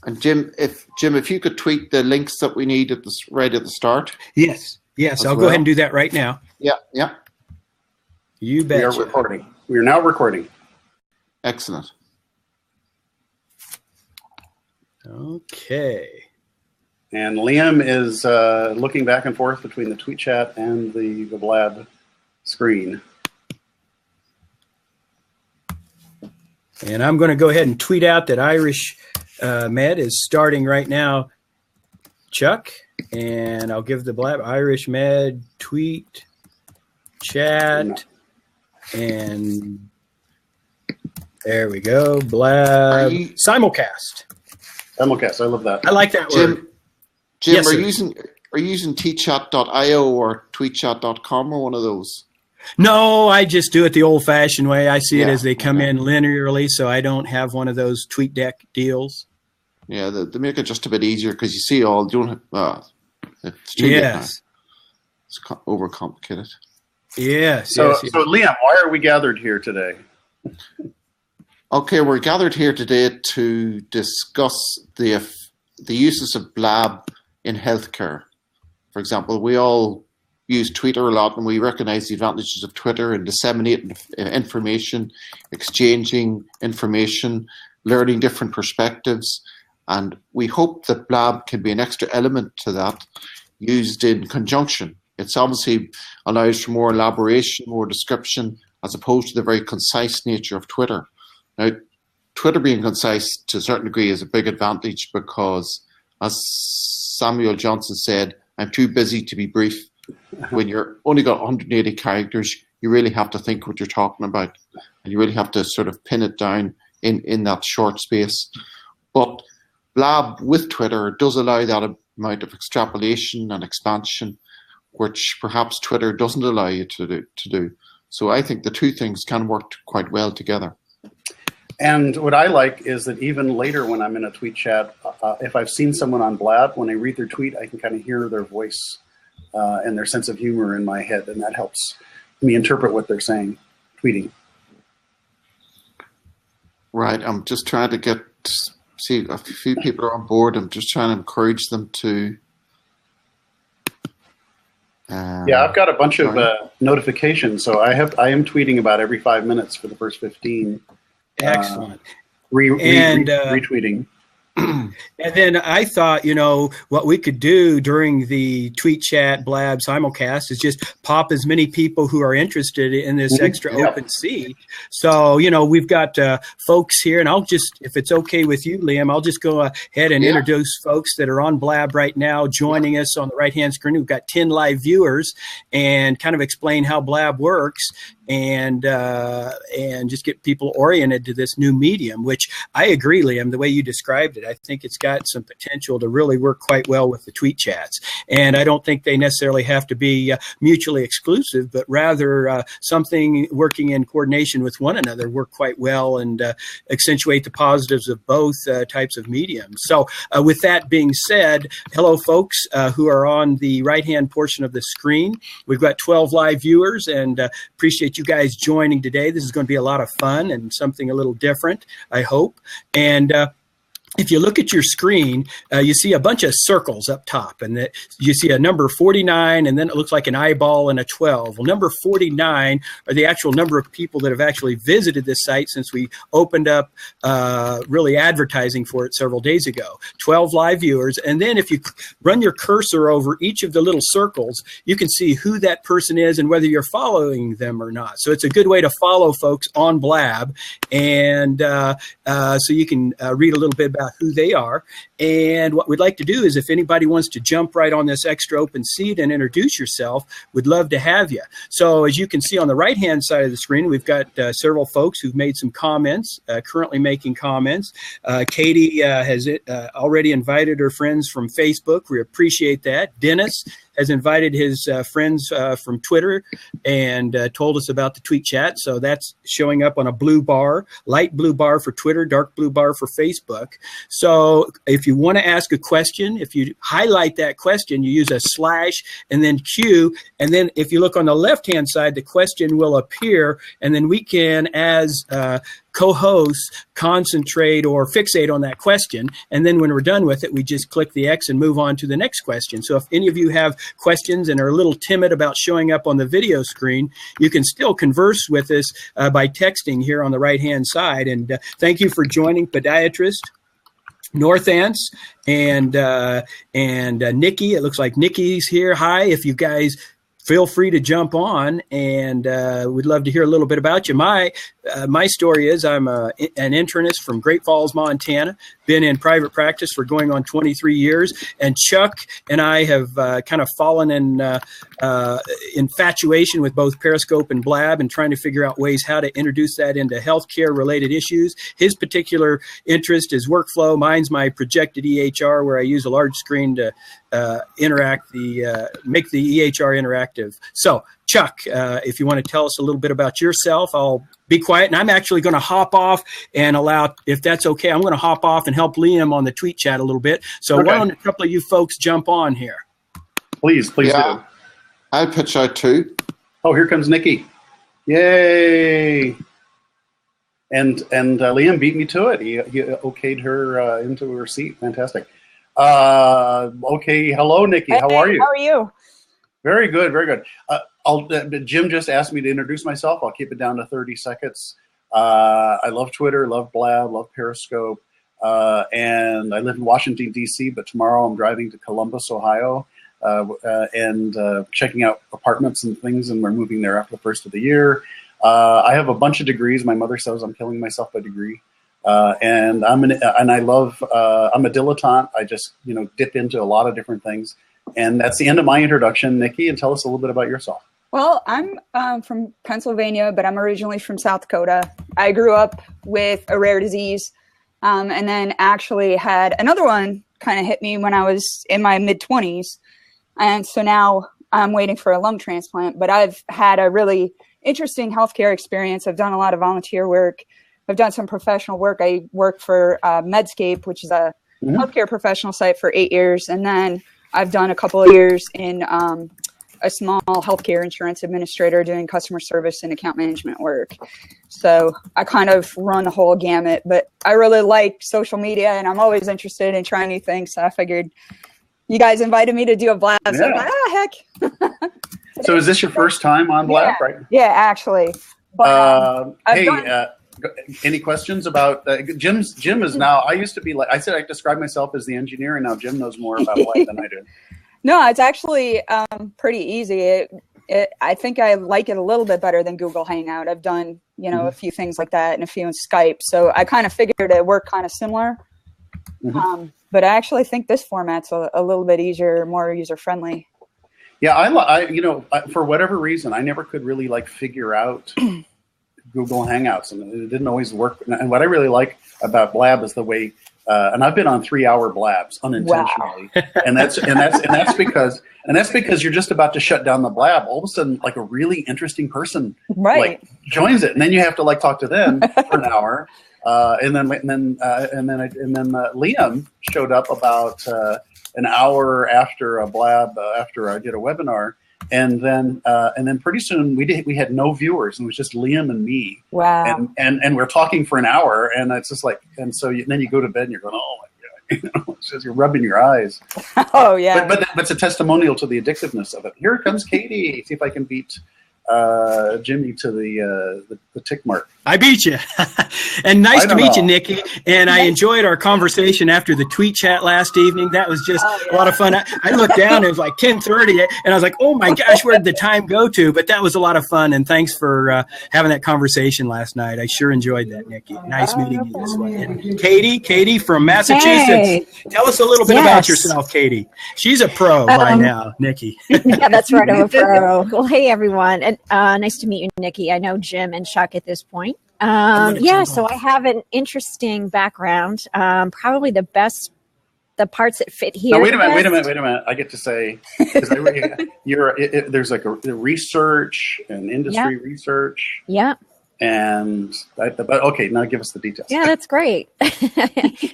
And Jim, if you could tweet the links that we need right at the start. Yes, I'll go ahead and do that right now. Yeah. You bet. We are recording. We are now recording. Excellent. Okay. And Liam is looking back and forth between the tweet chat and the Blab screen. And I'm going to go ahead and tweet out that Irish Med is starting right now, Chuck. And I'll give the Blab Irish Med tweet chat. And there we go. Blab simulcast. Simulcast. I love that. I like that word. Jim, yes, are you using tchat.io or tweetchat.com or one of those? No, I just do it the old-fashioned way. I see it as they come in linearly, so I don't have one of those tweet deck deals. Yeah, they make it just a bit easier because you see all. You don't have. It's too yes. It's overcomplicated. Yes. So Liam, why are we gathered here today? Okay, we're gathered here today to discuss the uses of Blab in healthcare. For example, we all use Twitter a lot, and we recognize the advantages of Twitter in disseminating information, exchanging information, learning different perspectives. And we hope that Blab can be an extra element to that, used in conjunction. It's obviously allows for more elaboration, more description, as opposed to the very concise nature of Twitter. Now, Twitter being concise to a certain degree is a big advantage because, as Samuel Johnson said, I'm too busy to be brief. When you're only got 180 characters, you really have to think what you're talking about, and you really have to sort of pin it down in that short space. But Blab with Twitter does allow that amount of extrapolation and expansion, which perhaps Twitter doesn't allow you to do. So I think the two things can work quite well together. And what I like is that even later when I'm in a tweet chat, if I've seen someone on Blab, when I read their tweet, I can kind of hear their voice and their sense of humor in my head, and that helps me interpret what they're saying, tweeting. Right. I'm just trying to see a few people are on board. I'm just trying to encourage them to. Yeah, I've got a bunch of notifications, so I am tweeting about every 5 minutes for the first 15. Excellent. Retweeting. And then I thought, what we could do during the tweet chat Blab simulcast is just pop as many people who are interested in this extra open seat. So, we've got folks here, and I'll just, if it's okay with you, Liam, I'll just go ahead and introduce folks that are on Blab right now, joining us on the right-hand screen. We've got 10 live viewers, and kind of explain how Blab works. And just get people oriented to this new medium, which I agree, Liam, the way you described it. I think it's got some potential to really work quite well with the tweet chats. And I don't think they necessarily have to be mutually exclusive, but rather something working in coordination with one another work quite well and accentuate the positives of both types of mediums. So with that being said, hello, folks who are on the right-hand portion of the screen. We've got 12 live viewers, and appreciate you guys joining today. This is going to be a lot of fun and something a little different, I hope. And if you look at your screen, you see a bunch of circles up top, and you see a number 49, and then it looks like an eyeball and a 12. Well, number 49 are the actual number of people that have actually visited this site since we opened up really advertising for it several days ago. 12 live viewers, and then if you run your cursor over each of the little circles, you can see who that person is and whether you're following them or not. So it's a good way to follow folks on Blab, and so you can read a little bit about who they are. And what we'd like to do is, if anybody wants to jump right on this extra open seat and introduce yourself, we'd love to have you. So as you can see on the right hand side of the screen, we've got several folks who've made some comments, currently making comments. Katie has already invited her friends from Facebook. We appreciate that. Dennis has invited his friends from Twitter and told us about the tweet chat. So that's showing up on a blue bar, light blue bar for Twitter, dark blue bar for Facebook. So if you want to ask a question, if you highlight that question, you use a slash and then Q. And then if you look on the left-hand side, the question will appear. And then we can, as co-hosts concentrate or fixate on that question. And then when we're done with it, we just click the X and move on to the next question. So if any of you have questions and are a little timid about showing up on the video screen, you can still converse with us by texting here on the right-hand side. And thank you for joining Podiatrist Northants and Nikki. It looks like Nikki's here. Hi, if you guys feel free to jump on, and we'd love to hear a little bit about you. My story is I'm an internist from Great Falls, Montana. Been in private practice for going on 23 years. And Chuck and I have kind of fallen in infatuation with both Periscope and Blab and trying to figure out ways how to introduce that into healthcare-related issues. His particular interest is workflow. Mine's my projected EHR, where I use a large screen to make the EHR interactive. So, Chuck, if you want to tell us a little bit about yourself, I'll be quiet. And I'm actually going to hop off and if that's okay, I'm going to hop off and help Liam on the tweet chat a little bit. So why don't a couple of you folks jump on here? Please do. I'll pitch out too. Oh, here comes Nikki. Yay. And Liam beat me to it. He okayed her into her seat. Fantastic. Okay. Hello, Nikki. How are you? How are you? Very good. Very good. Jim just asked me to introduce myself. I'll keep it down to 30 seconds. I love Twitter, love Blab, love Periscope. And I live in Washington, D.C., but tomorrow I'm driving to Columbus, Ohio, and checking out apartments and things, and we're moving there after the first of the year. I have a bunch of degrees. My mother says I'm killing myself by degree. And I'm a dilettante. I just, dip into a lot of different things. And that's the end of my introduction, Nikki, and tell us a little bit about yourself. Well, I'm from Pennsylvania, but I'm originally from South Dakota. I grew up with a rare disease, and then actually had another one kind of hit me when I was in my mid-20s. And so now I'm waiting for a lung transplant, but I've had a really interesting healthcare experience. I've done a lot of volunteer work. I've done some professional work. I worked for Medscape, which is a healthcare professional site, for 8 years. And then I've done a couple of years in a small healthcare insurance administrator doing customer service and account management work. So I kind of run the whole gamut, but I really like social media and I'm always interested in trying new things. So I figured you guys invited me to do a Blab. Yeah. So I'm like, heck. So is this your first time on Blab, right? Yeah, actually. But, any questions about Jim is now, I used to be like, I said I describe myself as the engineer, and now Jim knows more about Blab than I do. No, it's actually pretty easy. I think I like it a little bit better than Google Hangout. I've done, a few things like that and a few in Skype. So I kind of figured it worked kind of similar. But I actually think this format's a little bit easier, more user-friendly. Yeah, I for whatever reason, I never could really figure out Google Hangouts, and it didn't always work. And what I really like about Blab is the way, and I've been on 3-hour Blabs unintentionally, wow. and that's because you're just about to shut down the Blab. All of a sudden, a really interesting person joins it, and then you have to talk to them for an hour, and then Liam showed up about an hour after a Blab after I did a webinar. And then pretty soon we had no viewers, and it was just Liam and me. Wow. And we're talking for an hour, and it's just then you go to bed and you're going, oh my God, it's just, you're rubbing your eyes. Oh yeah. But it's a testimonial to the addictiveness of it. Here comes Katie. See if I can beat Jimmy to the tick mark. I beat you. And nice to meet you, Nikki. And I enjoyed our conversation after the tweet chat last evening. That was just a lot of fun. I looked down, it was like 10:30, and I was like, oh my gosh, where did the time go to? But that was a lot of fun, and thanks for having that conversation last night. I sure enjoyed that, Nikki. Nice meeting you this way. And Katie from Massachusetts. Hey. Tell us a little bit about yourself, Katie. She's a pro by now, Nikki. Yeah, that's right. I'm a pro. Well, hey, everyone. And nice to meet you, Nikki. I know Jim and Chuck at this point. So I have an interesting background. Probably the parts that fit here. Now, wait a minute. I get to say, there's a research and industry research. Yeah. But okay, now give us the details. Yeah, that's great.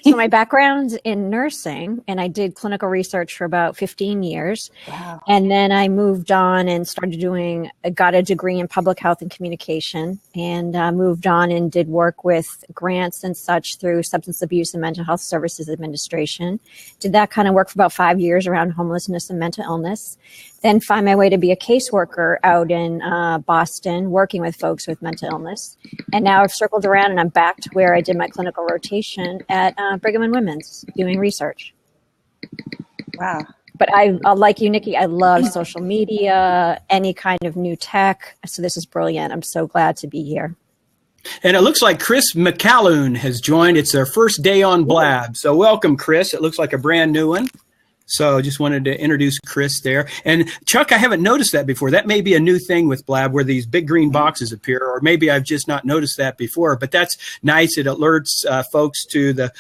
So my background's in nursing, and I did clinical research for about 15 years. Wow. And then I moved on and got a degree in public health and communication, and moved on and did work with grants and such through Substance Abuse and Mental Health Services Administration. Did that kind of work for about 5 years around homelessness and mental illness. Then find my way to be a caseworker out in Boston, working with folks with mental illness. And now I've circled around and I'm back to where I did my clinical rotation at Brigham and Women's doing research. Wow. But I like you, Nikki, I love social media, any kind of new tech. So this is brilliant. I'm so glad to be here. And it looks like Chris McCalloon has joined. It's their first day on Blab. So welcome, Chris. It looks like a brand new one. So just wanted to introduce Chris there. And Chuck, I haven't noticed that before. That may be a new thing with Blab where these big green boxes appear, or maybe I've just not noticed that before. But that's nice. It alerts folks to the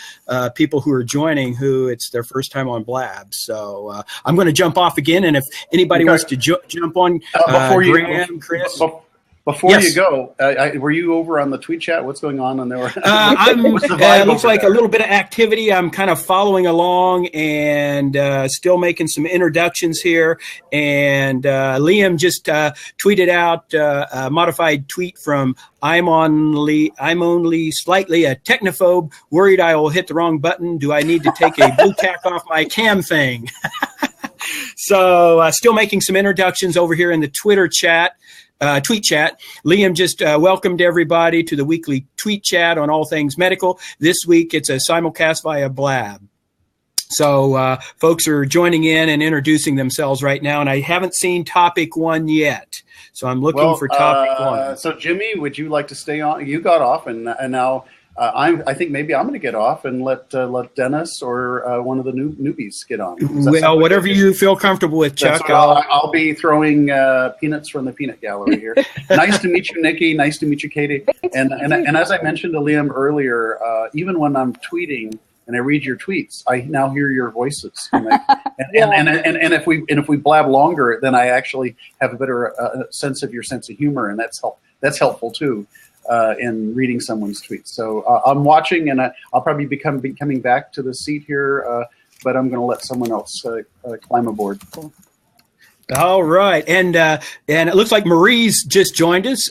people who are joining who it's their first time on Blab. So I'm going to jump off again. And if anybody wants to jump on, Graham, Chris. Before Yes. you go, were you over on the tweet chat? What's going on there? It looks like a little bit of activity. I'm kind of following along and still making some introductions here. And Liam just tweeted out a modified tweet from I'm only slightly a technophobe, worried I will hit the wrong button. Do I need to take a blue tack off my cam thing? So still making some introductions over here in the Twitter chat. Tweet chat. Liam just welcomed everybody to the weekly tweet chat on all things medical. This week it's a simulcast via Blab. So folks are joining in and introducing themselves right now, and I haven't seen topic one yet. So I'm looking for topic one. So Jimmy, would you like to stay on? You got off, and now I think maybe I'm going to get off and let Dennis or one of the newbies get on. Well, whatever you feel comfortable with, Chuck. I'll be throwing peanuts from the peanut gallery here. Nice to meet you, Nikki. Nice to meet you, Katie. And as I mentioned to Liam earlier, even when I'm tweeting and I read your tweets, I now hear your voices. And if we blab longer, then I actually have a better sense of your sense of humor, and that's helpful too. In reading someone's tweets. So I'm watching, and I'll probably be coming back to the seat here, but I'm going to let someone else climb aboard. Cool. All right. And it looks like Marie's just joined us.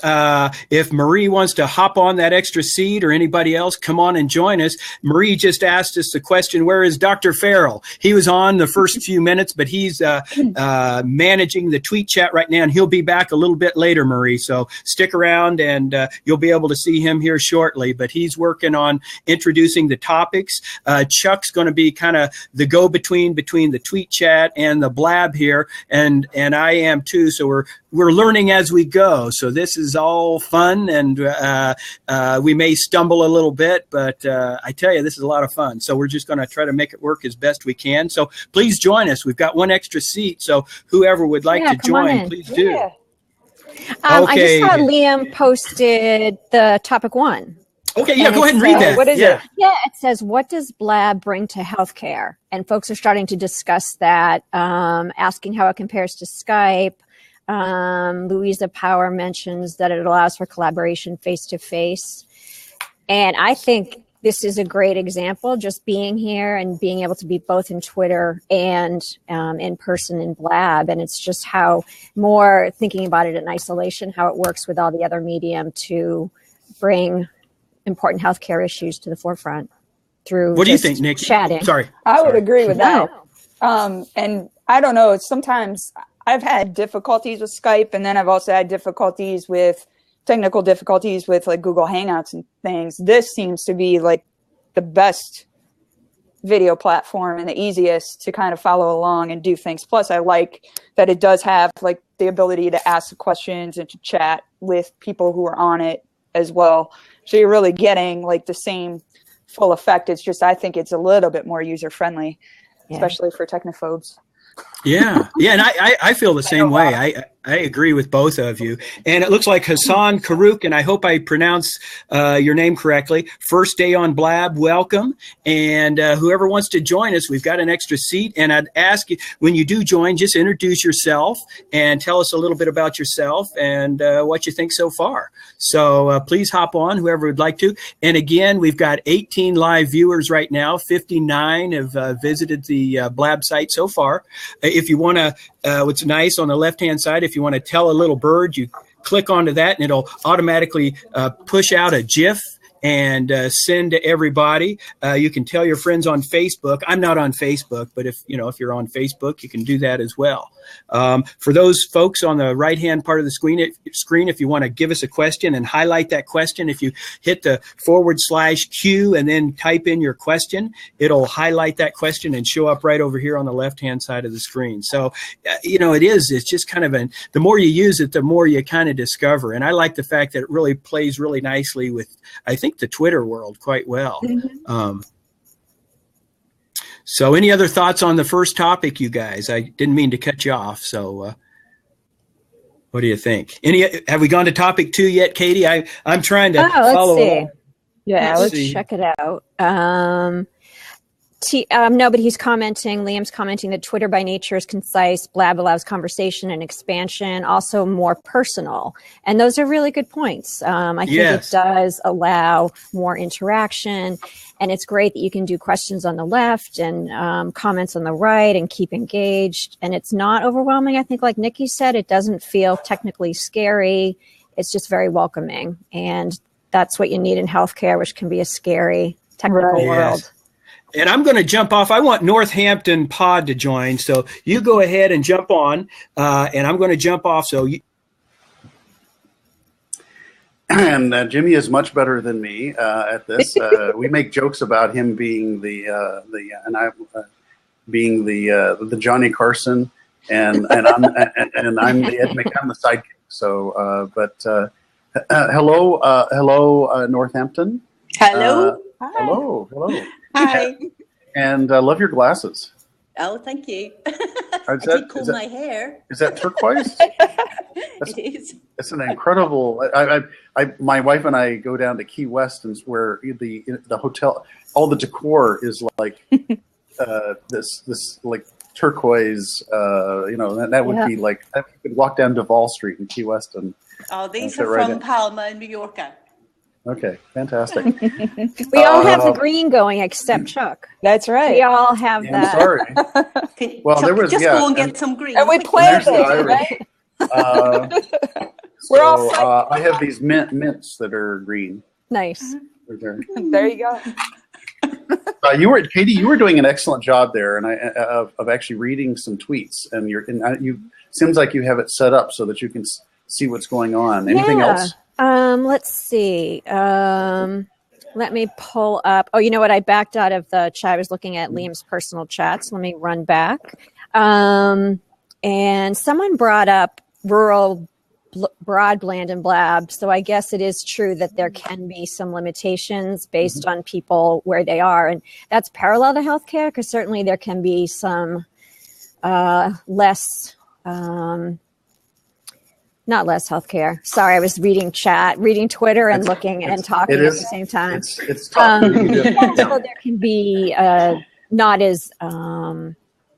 If Marie wants to hop on that extra seat, or anybody else, come on and join us. Marie just asked us the question, where is Dr. Farrell? He was on the first few minutes, but he's managing the tweet chat right now, and he'll be back a little bit later, Marie. So stick around, and you'll be able to see him here shortly. But he's working on introducing the topics. Chuck's going to be kind of the go-between between the tweet chat and the Blab here, and I am too. So we're learning as we go. So this is all fun, and we may stumble a little bit, but I tell you, this is a lot of fun. So we're just going to try to make it work as best we can. So please join us. We've got one extra seat. So whoever would like to join, please do. Yeah. I just saw Liam posted the topic one. Okay, yeah, go ahead and read that. What is it? Yeah, it says, what does Blab bring to healthcare? And folks are starting to discuss that, asking how it compares to Skype. Louisa Power mentions that it allows for collaboration face-to-face. And I think this is a great example, just being here and being able to be both in Twitter and in person in Blab. And it's just how more thinking about it in isolation, how it works with all the other medium to bring important healthcare issues to the forefront through. What do you think, Nick? Chatting. Sorry. I would agree with that. And I don't know, sometimes I've had difficulties with Skype, and then I've also had technical difficulties with like Google Hangouts and things. This seems to be like the best video platform and the easiest to kind of follow along and do things. Plus, I like that it does have like the ability to ask questions and to chat with people who are on it as well. So you're really getting like the same full effect. It's just, I think it's a little bit more user friendly, especially for technophobes. Yeah, and I feel the same way. I agree with both of you. And it looks like Hassan Karuk, and I hope I pronounce your name correctly. First day on Blab, welcome. And whoever wants to join us, we've got an extra seat. And I'd ask you, when you do join, just introduce yourself and tell us a little bit about yourself and what you think so far. So please hop on, whoever would like to. And again, we've got 18 live viewers right now. 59 have visited the Blab site so far. If you want to, what's nice on the left-hand side, if you want to tell a little bird, you click onto that and it'll automatically push out a GIF and send to everybody. You can tell your friends on Facebook. I'm not on Facebook, but if you're on Facebook, you can do that as well. For those folks on the right-hand part of the screen, if you want to give us a question and highlight that question, if you hit the /Q and then type in your question, it'll highlight that question and show up right over here on the left-hand side of the screen. So, it's just kind of the more you use it, the more you kind of discover. And I like the fact that it really plays really nicely with, I think, the Twitter world quite well. Mm-hmm. So any other thoughts on the first topic, you guys? I didn't mean to cut you off. So what do you think? Have we gone to topic 2 yet, Katie? I'm trying to follow along. Yeah, let's check it out. No, but he's commenting, Liam's commenting that Twitter by nature is concise, Blab allows conversation and expansion, also more personal. And those are really good points. I think it does allow more interaction, and it's great that you can do questions on the left and comments on the right and keep engaged. And it's not overwhelming. I think, like Nikki said, it doesn't feel technically scary. It's just very welcoming. And that's what you need in healthcare, which can be a scary technical world. And I'm going to jump off. I want Northampton Pod to join. So you go ahead and jump on, and I'm going to jump off. So And Jimmy is much better than me at this. We make jokes about him being the Johnny Carson, and I'm the Ed I'm the sidekick. So, hello, Northampton. Hello. Hello. Hi. And I love your glasses. Oh, thank you. I did comb my hair. Is that turquoise? It is. It's an incredible. My wife and I go down to Key West, and where the hotel, all the decor is like this like turquoise. That would be like you could walk down Duval Street in Key West and. Oh, these are from Palma in Mallorca. Okay, fantastic. We all have the green going except Chuck. That's right. We all have that. I'm sorry. Chuck, there was go and get some green. And we planted it, right? We're all. I have these mints that are green. Nice. There you go. Katie, you were doing an excellent job there, and of actually reading some tweets, and you seems like you have it set up so that you can see what's going on. Anything else? Let's see. Let me pull up. Oh, you know what? I backed out of the chat. I was looking at Liam's personal chats. Let me run back. And someone brought up rural broadband and Blab. So I guess it is true that there can be some limitations based on people where they are. And that's parallel to healthcare, because certainly there can be some less... not less healthcare. Sorry, I was reading Twitter and looking and talking at the same time. It's tough. So there can be not as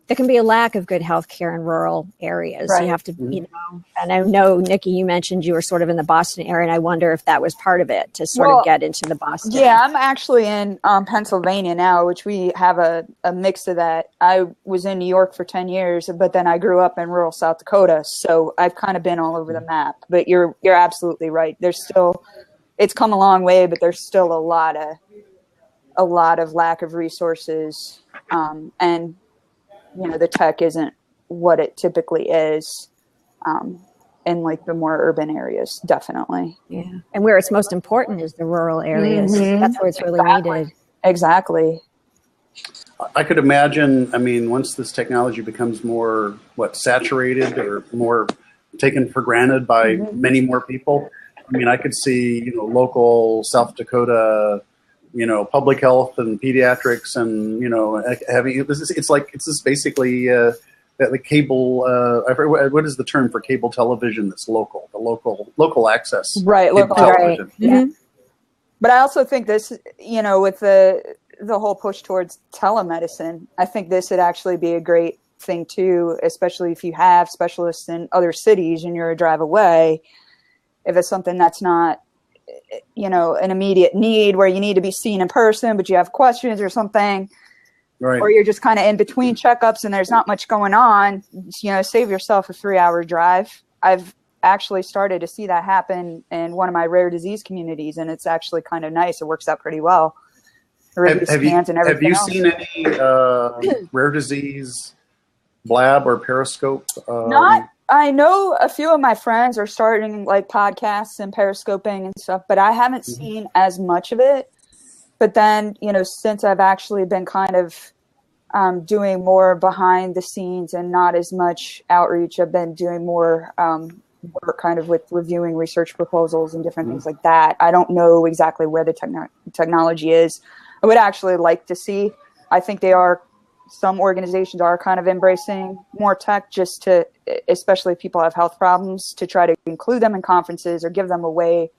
there can be a lack of good healthcare in rural areas. Right. You have to, and I know, Nikki, you mentioned you were sort of in the Boston area, and I wonder if that was part of it to sort of get into the Boston. Yeah, I'm actually in Pennsylvania now, which we have a mix of that. I was in New York for 10 years, but then I grew up in rural South Dakota, so I've kind of been all over the map. But you're absolutely right. It's come a long way, but there's still a lot of lack of resources, and the tech isn't what it typically is in like the more urban areas, definitely. Yeah. And where it's most important is the rural areas. Mm-hmm. That's where it's really needed. Exactly. I could imagine, once this technology becomes more, saturated or more taken for granted by many more people, I could see, local South Dakota, public health and pediatrics and, having it's basically the cable. I forget, what is the term for cable television that's local? The local access. Right, local television. Right. Yeah. But I also think this, with the whole push towards telemedicine, I think this would actually be a great thing too, especially if you have specialists in other cities and you're a drive away. If it's something that's not, an immediate need where you need to be seen in person, but you have questions or something, right, or you're just kind of in between checkups and there's not much going on, save yourself a 3-hour drive. I've actually started to see that happen in one of my rare disease communities, and it's actually kind of nice. It works out pretty well. Have you seen any rare disease Blab or Periscope? I know a few of my friends are starting like podcasts and periscoping and stuff, but I haven't seen as much of it. But then, since I've actually been kind of doing more behind the scenes and not as much outreach, I've been doing more work kind of with reviewing research proposals and different things like that. I don't know exactly where the technology is. I would actually like to see. I think some organizations are kind of embracing more tech just to, especially if people have health problems, to try to include them in conferences or give them a way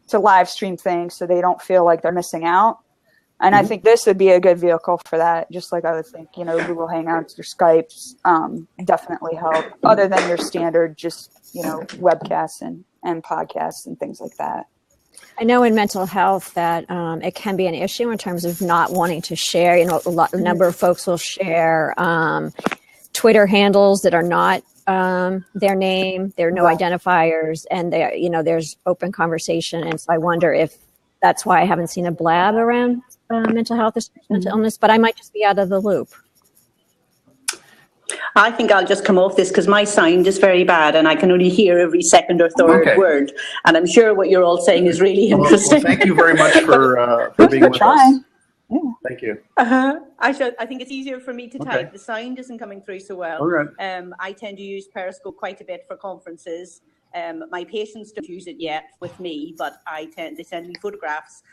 to live stream things so they don't feel like they're missing out. And I think this would be a good vehicle for that, just like I would think, Google Hangouts or Skypes definitely help, other than your standard just, webcasts and podcasts and things like that. I know in mental health that it can be an issue in terms of not wanting to share. A number of folks will share Twitter handles that are not their name. There are no identifiers, and there's open conversation. And so I wonder if that's why I haven't seen a Blab around mental health or mental illness. But I might just be out of the loop. I think I'll just come off this because my sound is very bad and I can only hear every second or third word. And I'm sure what you're all saying is really interesting. Well, thank you very much for being with us. Yeah. Thank you. I think it's easier for me to type. The sound isn't coming through so well. All right. I tend to use Periscope quite a bit for conferences. My patients don't use it yet with me, but they send me photographs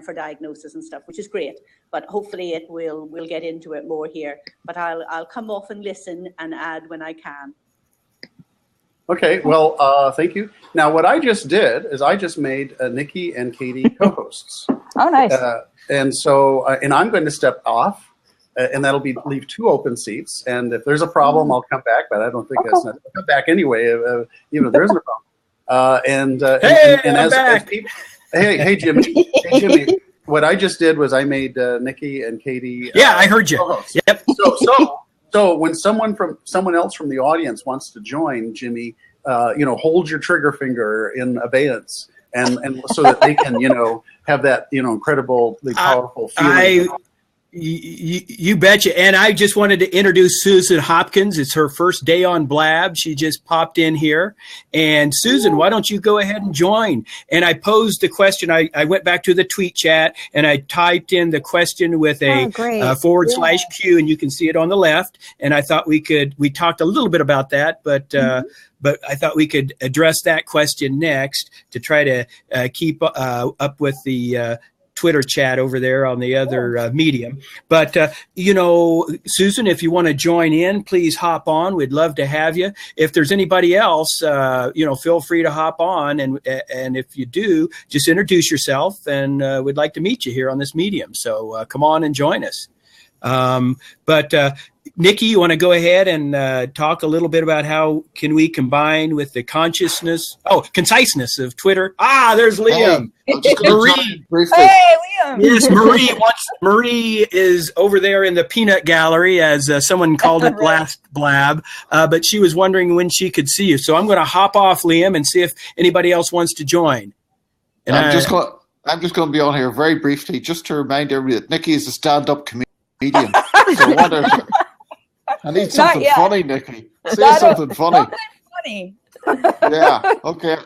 for diagnosis and stuff, which is great. But hopefully we'll get into it more here. But I'll come off and listen and add when I can. Okay, well, thank you. Now, what I just did is I just made Nikki and Katie co-hosts. Oh, nice. And so, and I'm going to step off, and that'll leave 2 open seats. And if there's a problem, I'll come back. But I don't think I'll come back anyway, even if there isn't a problem. Hey, Jimmy. Hey, Jimmy. What I just did was I made Nikki and Katie. I heard you. Co-hosts. Yep. So when someone else from the audience wants to join, Jimmy, hold your trigger finger in abeyance, and so that they can, have that, incredibly powerful feeling. You betcha. And I just wanted to introduce Susan Hopkins. It's her first day on Blab. She just popped in here. And Susan, why don't you go ahead and join? And I posed the question. I went back to the tweet chat and I typed in the question with a /Q, and you can see it on the left. And I thought we talked a little bit about that, but I thought we could address that question next to try to keep up with the Twitter chat over there on the other medium. But, Susan, if you want to join in, please hop on. We'd love to have you. If there's anybody else, feel free to hop on. And if you do, just introduce yourself, and we'd like to meet you here on this medium. So come on and join us. But Nikki, you want to go ahead and talk a little bit about how can we combine with the conciseness of Twitter? There's Liam. Marie. Hey, Liam. Yes, Marie is over there in the peanut gallery, as someone called it last Blab, but she was wondering when she could see you. So I'm going to hop off, Liam, and see if anybody else wants to join. And I'm just going to be on here very briefly, just to remind everybody that Nikki is a stand-up comedian. So I need something funny, Nikki. Say something funny. Funny. Yeah. Okay.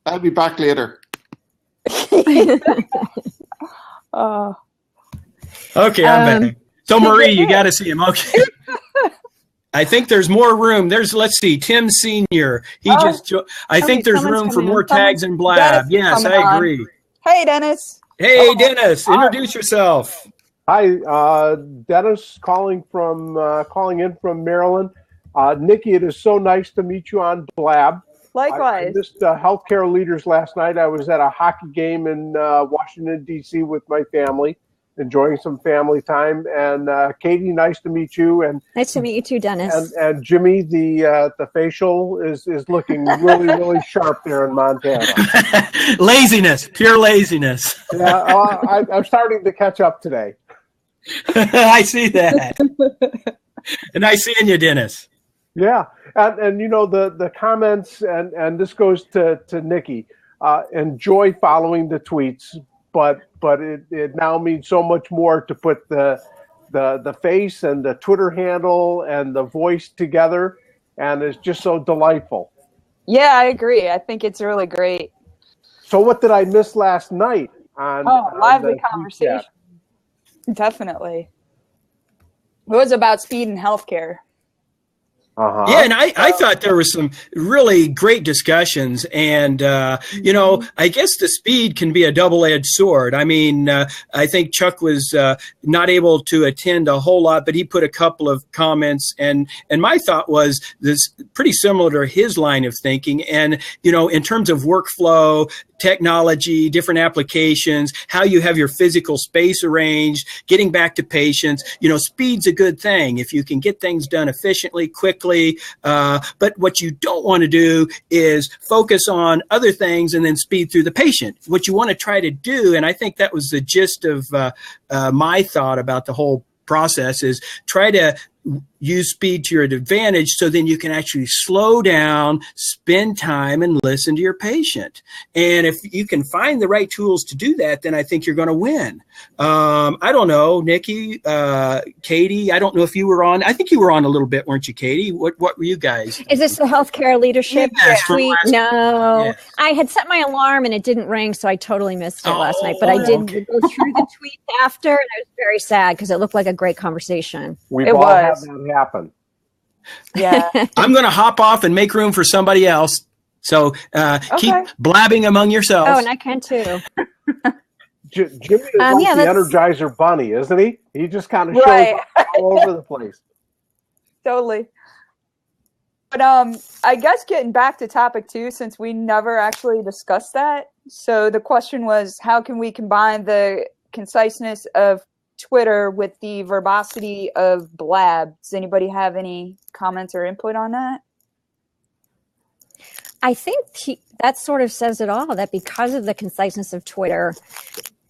I'll be back later. Okay, I'm back. So Marie, you got to see him. Okay. I think there's more room. Let's see, Tim Senior. I think there's room for more tags in Blab. Yes, I agree. Hey, Dennis. Hey, Dennis. Introduce yourself. Hi, Dennis, calling in from Maryland. Nikki, it is so nice to meet you on Blab. Likewise. I missed healthcare leaders last night. I was at a hockey game in Washington, D.C. with my family, enjoying some family time. And Katie, nice to meet you. And Nice to meet you too, Dennis. and Jimmy, the facial is looking really, really sharp there in Montana. Laziness, pure laziness. Yeah, I'm starting to catch up today. I see that. And nice seeing you, Dennis. Yeah, and you know the comments, and this goes to Nikki. Enjoy following the tweets, but it now means so much more to put the face and the Twitter handle and the voice together, and it's just so delightful. Yeah, I agree. I think it's really great. So what did I miss last night on lively the conversation. chat? Definitely. It was about speed in healthcare. Uh-huh. Yeah, and I thought there were some really great discussions, and I guess the speed can be a double-edged sword. I mean, I think Chuck was not able to attend a whole lot, but he put a couple of comments, and my thought was this pretty similar to his line of thinking. And in terms of workflow, technology, different applications, how you have your physical space arranged, getting back to patients, speed's a good thing if you can get things done efficiently, quickly. But what you don't want to do is focus on other things and then speed through the patient. What you want to try to do, and I think that was the gist of my thought about the whole process, is try to use speed to your advantage so then you can actually slow down, spend time, and listen to your patient. And if you can find the right tools to do that, then I think you're going to win. I don't know, Nikki, Katie, I don't know if you were on. I think you were on a little bit, weren't you, Katie? What were you guys? Is this the healthcare leadership tweet? No. Yes. I had set my alarm and it didn't ring, so I totally missed it last night. But I did go through the tweet after, and I was very sad because it looked like a great conversation. We've all had that happen. Yeah. I'm going to hop off and make room for somebody else. So keep blabbing among yourselves. Oh, and I can too. Jimmy is like the Energizer Bunny, isn't he? He just kind of shows up all over the place. Totally. But I guess getting back to topic 2, since we never actually discussed that. So the question was, how can we combine the conciseness of Twitter with the verbosity of Blab? Does anybody have any comments or input on that? I think that sort of says it all, that because of the conciseness of Twitter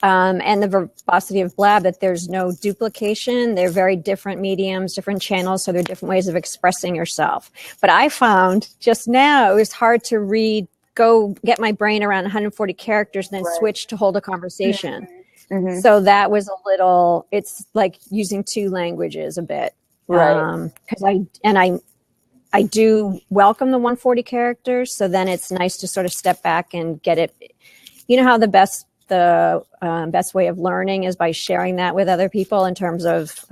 and the verbosity of Blab, that there's no duplication. They're very different mediums, different channels, so they're different ways of expressing yourself. But I found just now it was hard to go get my brain around 140 characters and then switch to hold a conversation. Mm-hmm. So that was it's like using 2 languages a bit. Right. Because I do welcome the 140 characters. So then it's nice to sort of step back and get it. You know how the best way of learning is by sharing that with other people in terms of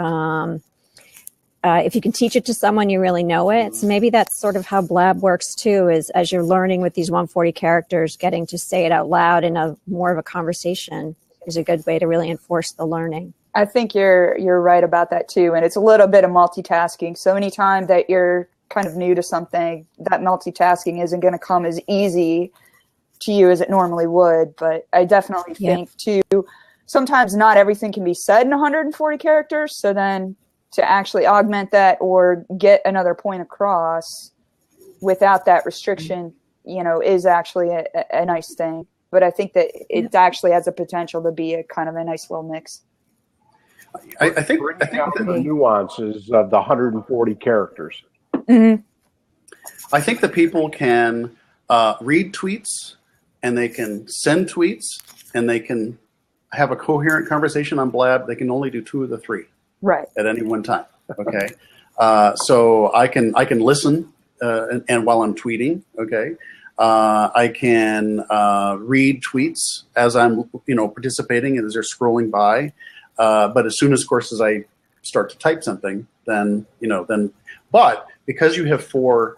if you can teach it to someone, you really know it. So maybe that's sort of how Blab works too, is as you're learning with these 140 characters, getting to say it out loud in more of a conversation is a good way to really enforce the learning. I think you're right about that too. And it's a little bit of multitasking. So anytime that you're kind of new to something, that multitasking isn't going to come as easy to you as it normally would. But I definitely think too, sometimes not everything can be said in 140 characters. So then to actually augment that or get another point across without that restriction, is actually a nice thing. But I think that it actually has a potential to be a kind of a nice little mix. I think the nuances of the 140 characters. Mm-hmm. I think that people can read tweets, and they can send tweets, and they can have a coherent conversation on Blab. They can only do 2 of the 3 at any one time. Okay, so I can listen and while I'm tweeting. Okay. I can read tweets as I'm, participating and as they're scrolling by. But as soon as, of course, as I start to type something, then, but because you have 4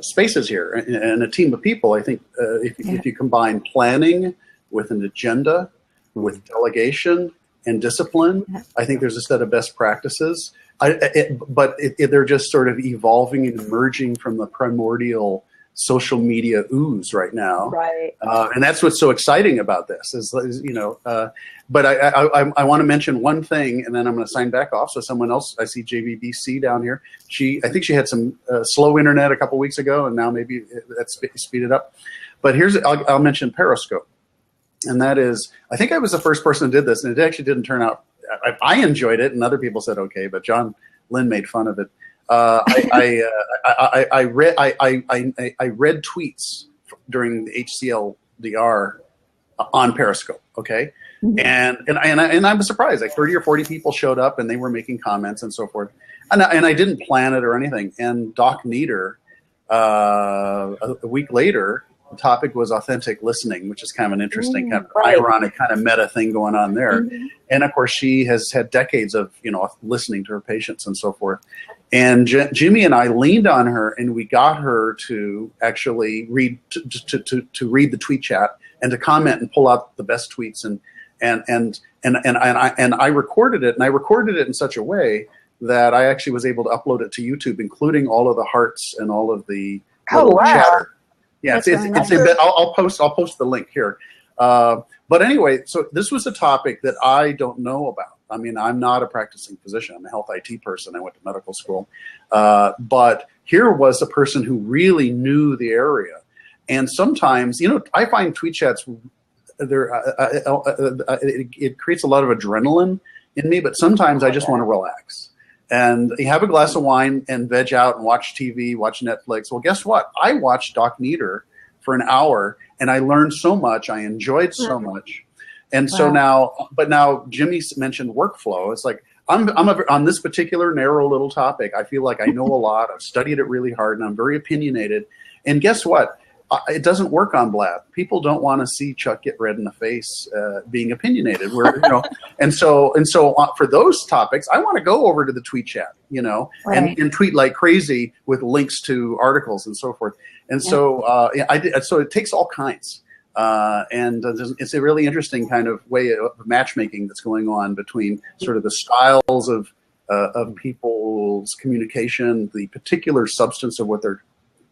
spaces here and a team of people, I think if you combine planning with an agenda, with delegation and discipline, I think there's a set of best practices they're just sort of evolving and emerging from the primordial social media ooze right now. Right. And that's what's so exciting about this is but I want to mention one thing, and then I'm going to sign back off. So someone else, I see JVBC down here. I think she had some slow internet a couple weeks ago, and now maybe that's speeded up. But I'll mention Periscope. And that is, I think I was the first person who did this, and it actually didn't turn out. I enjoyed it, and other people said okay, but John Lynn made fun of it. I read tweets during the HCLDR on Periscope. Okay, and I was surprised. Like 30 or 40 people showed up, and they were making comments and so forth. And I didn't plan it or anything. And Doc Nieder, a week later, the topic was authentic listening, which is kind of an interesting, kind of ironic, kind of meta thing going on there. And of course, she has had decades of listening to her patients and so forth. And Jimmy and I leaned on her, and we got her to actually read to read the tweet chat and to comment and pull out the best tweets. And I recorded it, and I recorded it in such a way that I actually was able to upload it to YouTube, including all of the hearts and all of the chatter. Yeah, I'll post the link here. But anyway, so this was a topic that I don't know about. I mean, I'm not a practicing physician. I'm a health IT person. I went to medical school. But here was a person who really knew the area. And sometimes, I find tweet chats, it creates a lot of adrenaline in me, but sometimes I just want to relax. And you have a glass of wine and veg out and watch TV, watch Netflix. Well, guess what? I watched Doc Nieder for an hour, and I learned so much. I enjoyed so much. And so now Jimmy mentioned workflow. It's like I'm on this particular narrow little topic. I feel like I know a lot. I've studied it really hard, and I'm very opinionated. And guess what? It doesn't work on Blab. People don't want to see Chuck get red in the face being opinionated. And so for those topics, I want to go over to the tweet chat, and tweet like crazy with links to articles and so forth. And so I did. So it takes all kinds. And it's a really interesting kind of way of matchmaking that's going on between sort of the styles of people's communication, the particular substance of what they're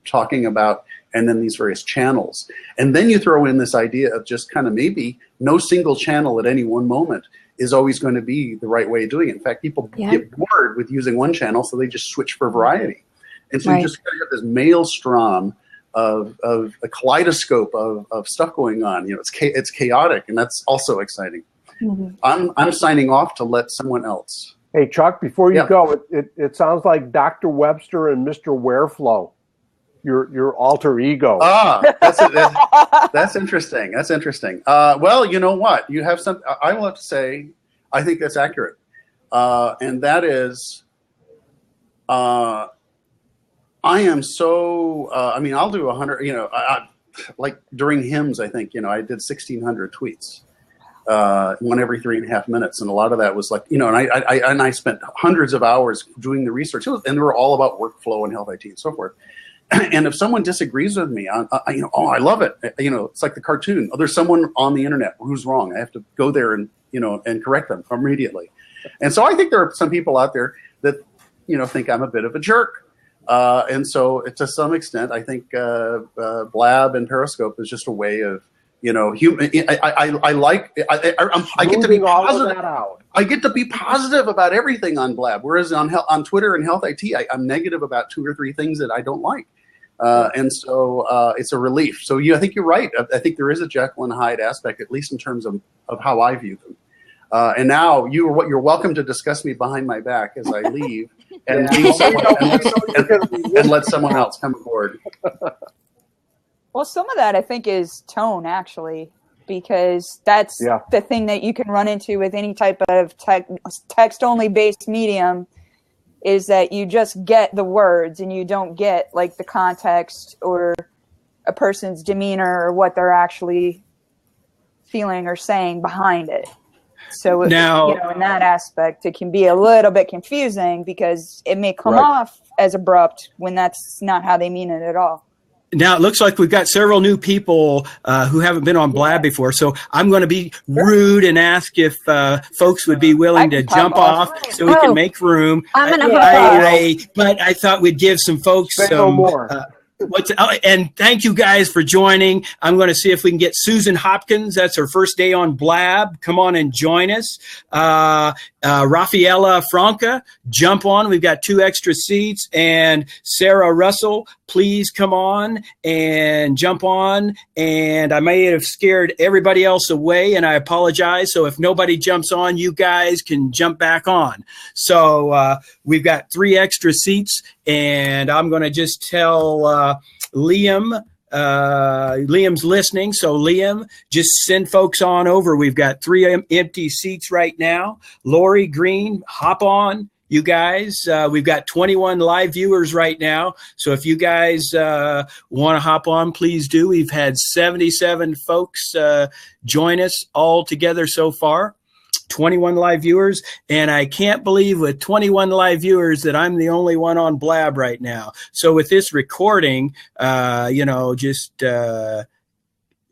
talking about, and then these various channels. And then you throw in this idea of just kind of maybe no single channel at any one moment is always going to be the right way of doing it. In fact, people get bored with using one channel, so they just switch for variety. And so you just kind of have this maelstrom of a kaleidoscope of stuff going on. It's chaotic, and that's also exciting. I'm signing off to let someone else. Hey, Chuck, before you go, it sounds like Dr. Webster and Mr. Wareflow. Your alter ego. That's interesting. That's interesting. Well, you know what? You have some. I will have to say, I think that's accurate, and that is, I am so. I mean, I'll do 100. Like during hymns, I think I did 1,600 tweets, one every 3.5 minutes, and a lot of that was like and I spent hundreds of hours doing the research, and they were all about workflow and health IT and so forth. And if someone disagrees with me, I love it. It's like the cartoon. Oh, there's someone on the internet who's wrong. I have to go there and correct them immediately. And so I think there are some people out there that think I'm a bit of a jerk. And so to some extent, I think Blab and Periscope is just a way of human. I get to be positive. I get to be positive about everything on Blab, whereas on Twitter and Health IT, I'm negative about 2 or 3 things that I don't like. And so it's a relief. So I think you're right. I think there is a Jekyll and Hyde aspect, at least in terms of how I view them. And now you're welcome to discuss me behind my back as I leave and let someone else come aboard. Well, some of that I think is tone, actually, because that's the thing that you can run into with any type of text-only based medium, is that you just get the words and you don't get like the context or a person's demeanor or what they're actually feeling or saying behind it. So now, in that aspect, it can be a little bit confusing because it may come off as abrupt when that's not how they mean it at all. Now it looks like we've got several new people who haven't been on Blab before, so I'm going to be rude and ask if folks would be willing to jump off so we can make room. I'm going to but I thought we'd give some folks Say no more. And thank you guys for joining. I'm going to see if we can get Susan Hopkins. That's her first day on Blab. Come on and join us. Rafaela Franca, jump on. We've got 2 extra seats. And Sarah Russell, please come on and jump on. And I may have scared everybody else away, and I apologize. So if nobody jumps on, you guys can jump back on. So we've got 3 extra seats, and I'm going to just tell Liam. Liam's listening, so Liam, just send folks on over. We've got 3 empty seats right now. Lori Green, hop on, you guys. We've got 21 live viewers right now, so if you guys want to hop on, please do. We've had 77 folks join us all together so far. 21 live viewers, and I can't believe with 21 live viewers that I'm the only one on Blab right now. So with this recording, we've got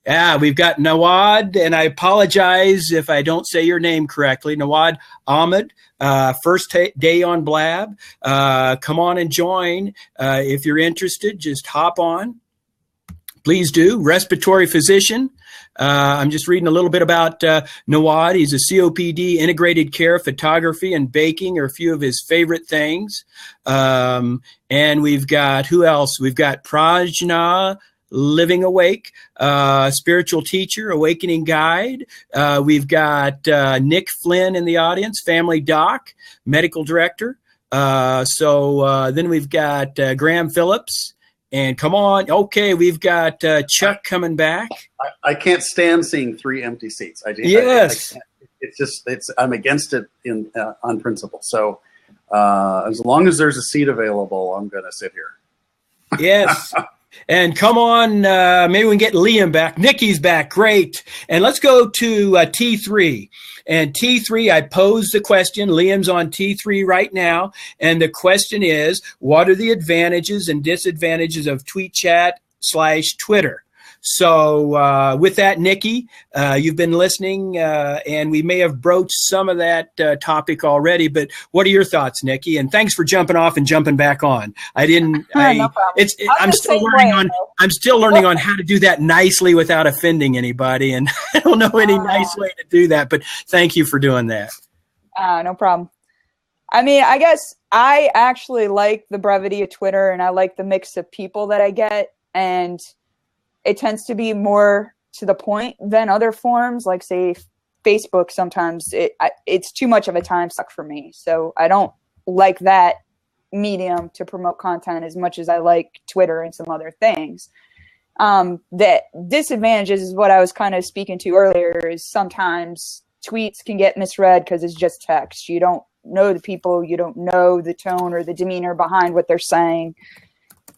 Nawad, and I apologize if I don't say your name correctly. Nawad Ahmed, first day on Blab. Come on and join. If you're interested, just hop on. Please do. Respiratory physician. I'm just reading a little bit about Nawad. He's a COPD, integrated care, photography, and baking are a few of his favorite things. And we've got, who else? We've got Prajna, Living Awake, spiritual teacher, awakening guide. We've got Nick Flynn in the audience, family doc, medical director. Then we've got Graham Phillips. And come on, okay, we've got Chuck coming back. I can't stand seeing 3 empty seats. Yes. I'm against it on principle. So as long as there's a seat available, I'm going to sit here. Yes. And come on, maybe we can get Liam back. Nikki's back, great. And let's go to T3. And T3, I posed the question. Liam's on T3 right now. And the question is, what are the advantages and disadvantages of TweetChat/Twitter? So with that, Nikki, you've been listening, and we may have broached some of that topic already. But what are your thoughts, Nikki? And thanks for jumping off and jumping back on. I'm still learning on how to do that nicely without offending anybody, and I don't know any nice way to do that. But thank you for doing that. No problem. I mean, I guess I actually like the brevity of Twitter, and I like the mix of people that I get, and it tends to be more to the point than other forms, like say Facebook. Sometimes it's too much of a time suck for me. So I don't like that medium to promote content as much as I like Twitter and some other things. The disadvantages is what I was kind of speaking to earlier, is sometimes tweets can get misread because it's just text. You don't know the people, you don't know the tone or the demeanor behind what they're saying.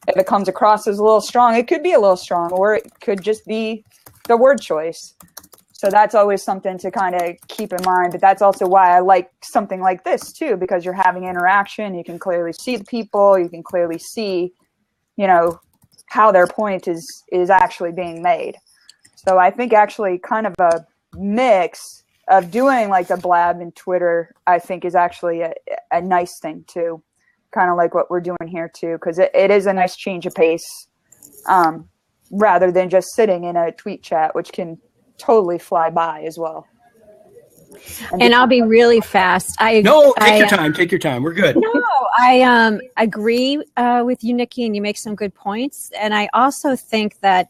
If it comes across as a little strong, it could be a little strong, or it could just be the word choice. So that's always something to kind of keep in mind. But that's also why I like something like this too, because you're having interaction. You can clearly see the people. You can clearly see, how their point is actually being made. So I think actually kind of a mix of doing like the Blab and Twitter, I think is actually a nice thing too. Kind of like what we're doing here too, because it is a nice change of pace, rather than just sitting in a tweet chat, which can totally fly by as well. And I'll be really fast. Take your time. Take your time. We're good. No, I agree with you, Nikki, and you make some good points. And I also think that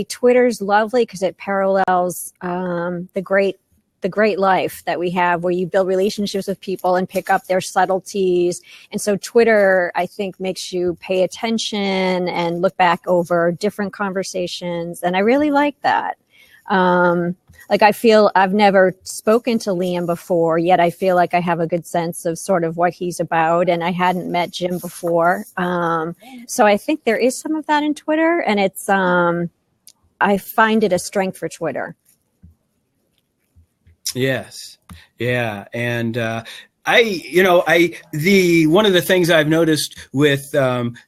Twitter's lovely because it parallels the great life that we have, where you build relationships with people and pick up their subtleties. And so Twitter, I think, makes you pay attention and look back over different conversations. And I really like that. I feel I've never spoken to Liam before, yet I feel like I have a good sense of sort of what he's about. And I hadn't met Jim before. So I think there is some of that in Twitter, and it's, I find it a strength for Twitter. Yes. Yeah. And One of the things I've noticed with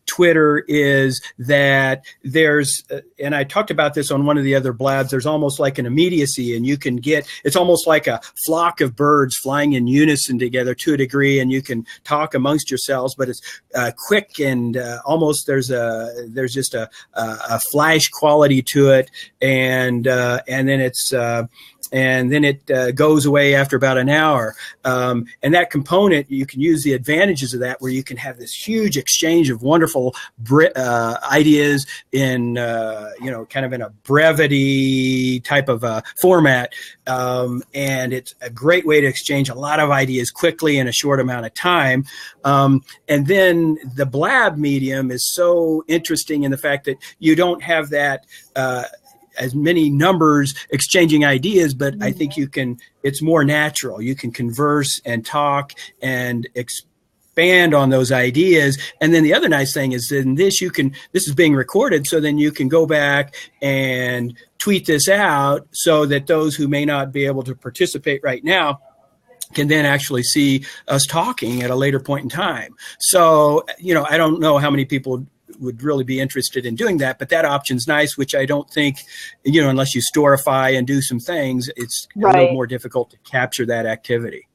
Twitter is that there's, and I talked about this on one of the other blabs, there's almost like an immediacy, and it's almost like a flock of birds flying in unison together to a degree, and you can talk amongst yourselves, but it's quick and almost there's just a flash quality to it, and then it goes away after about an hour. And that component, you can use the advantages of that, where you can have this huge exchange of wonderful ideas in, kind of in a brevity type of format. And it's a great way to exchange a lot of ideas quickly in a short amount of time. And then the Blab medium is so interesting in the fact that you don't have that, as many numbers exchanging ideas, but I think it's more natural. You can converse and talk and expand on those ideas. And then the other nice thing is in this is being recorded, so then you can go back and tweet this out so that those who may not be able to participate right now can then actually see us talking at a later point in time. So, I don't know how many people would really be interested in doing that, but that option's nice, which I don't think, unless you storify and do some things, it's a little more difficult to capture that activity,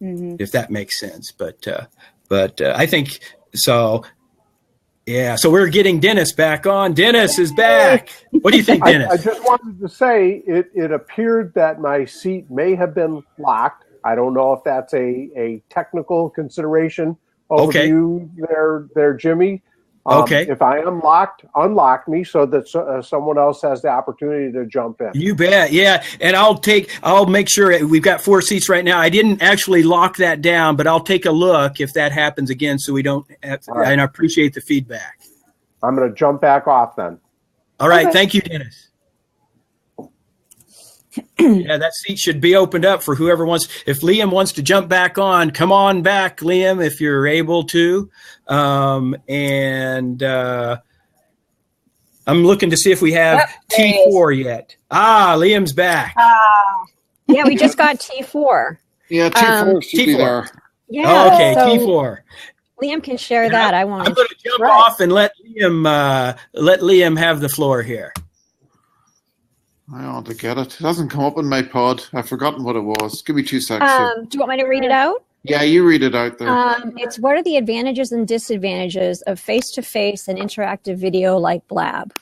if that makes sense. But I think so. Yeah. So we're getting Dennis back on. Dennis is back. What do you think, Dennis? I just wanted to say it appeared that my seat may have been locked. I don't know if that's a technical consideration over to you there, Jimmy. If I am locked, unlock me so that someone else has the opportunity to jump in. You bet. Yeah. And I'll make sure we've got 4 seats right now. I didn't actually lock that down, but I'll take a look if that happens again, so we don't have to, and I appreciate the feedback. I'm going to jump back off then. All right. Thank you, Dennis. Yeah, that seat should be opened up for whoever wants. If Liam wants to jump back on, come on back, Liam, if you're able to. I'm looking to see if we have T4 yet. Liam's back. Yeah, we just got T4. Yeah, T4 should be there. Yeah. Okay, T4. Liam can share that. I won't. I'm going to jump off and let Liam have the floor here. I want to get it. It doesn't come up in my pod. I've forgotten what it was. Give me 2 seconds. Do you want me to read it out? Yeah, you read it out there. It's what are the advantages and disadvantages of face-to-face and interactive video like Blab?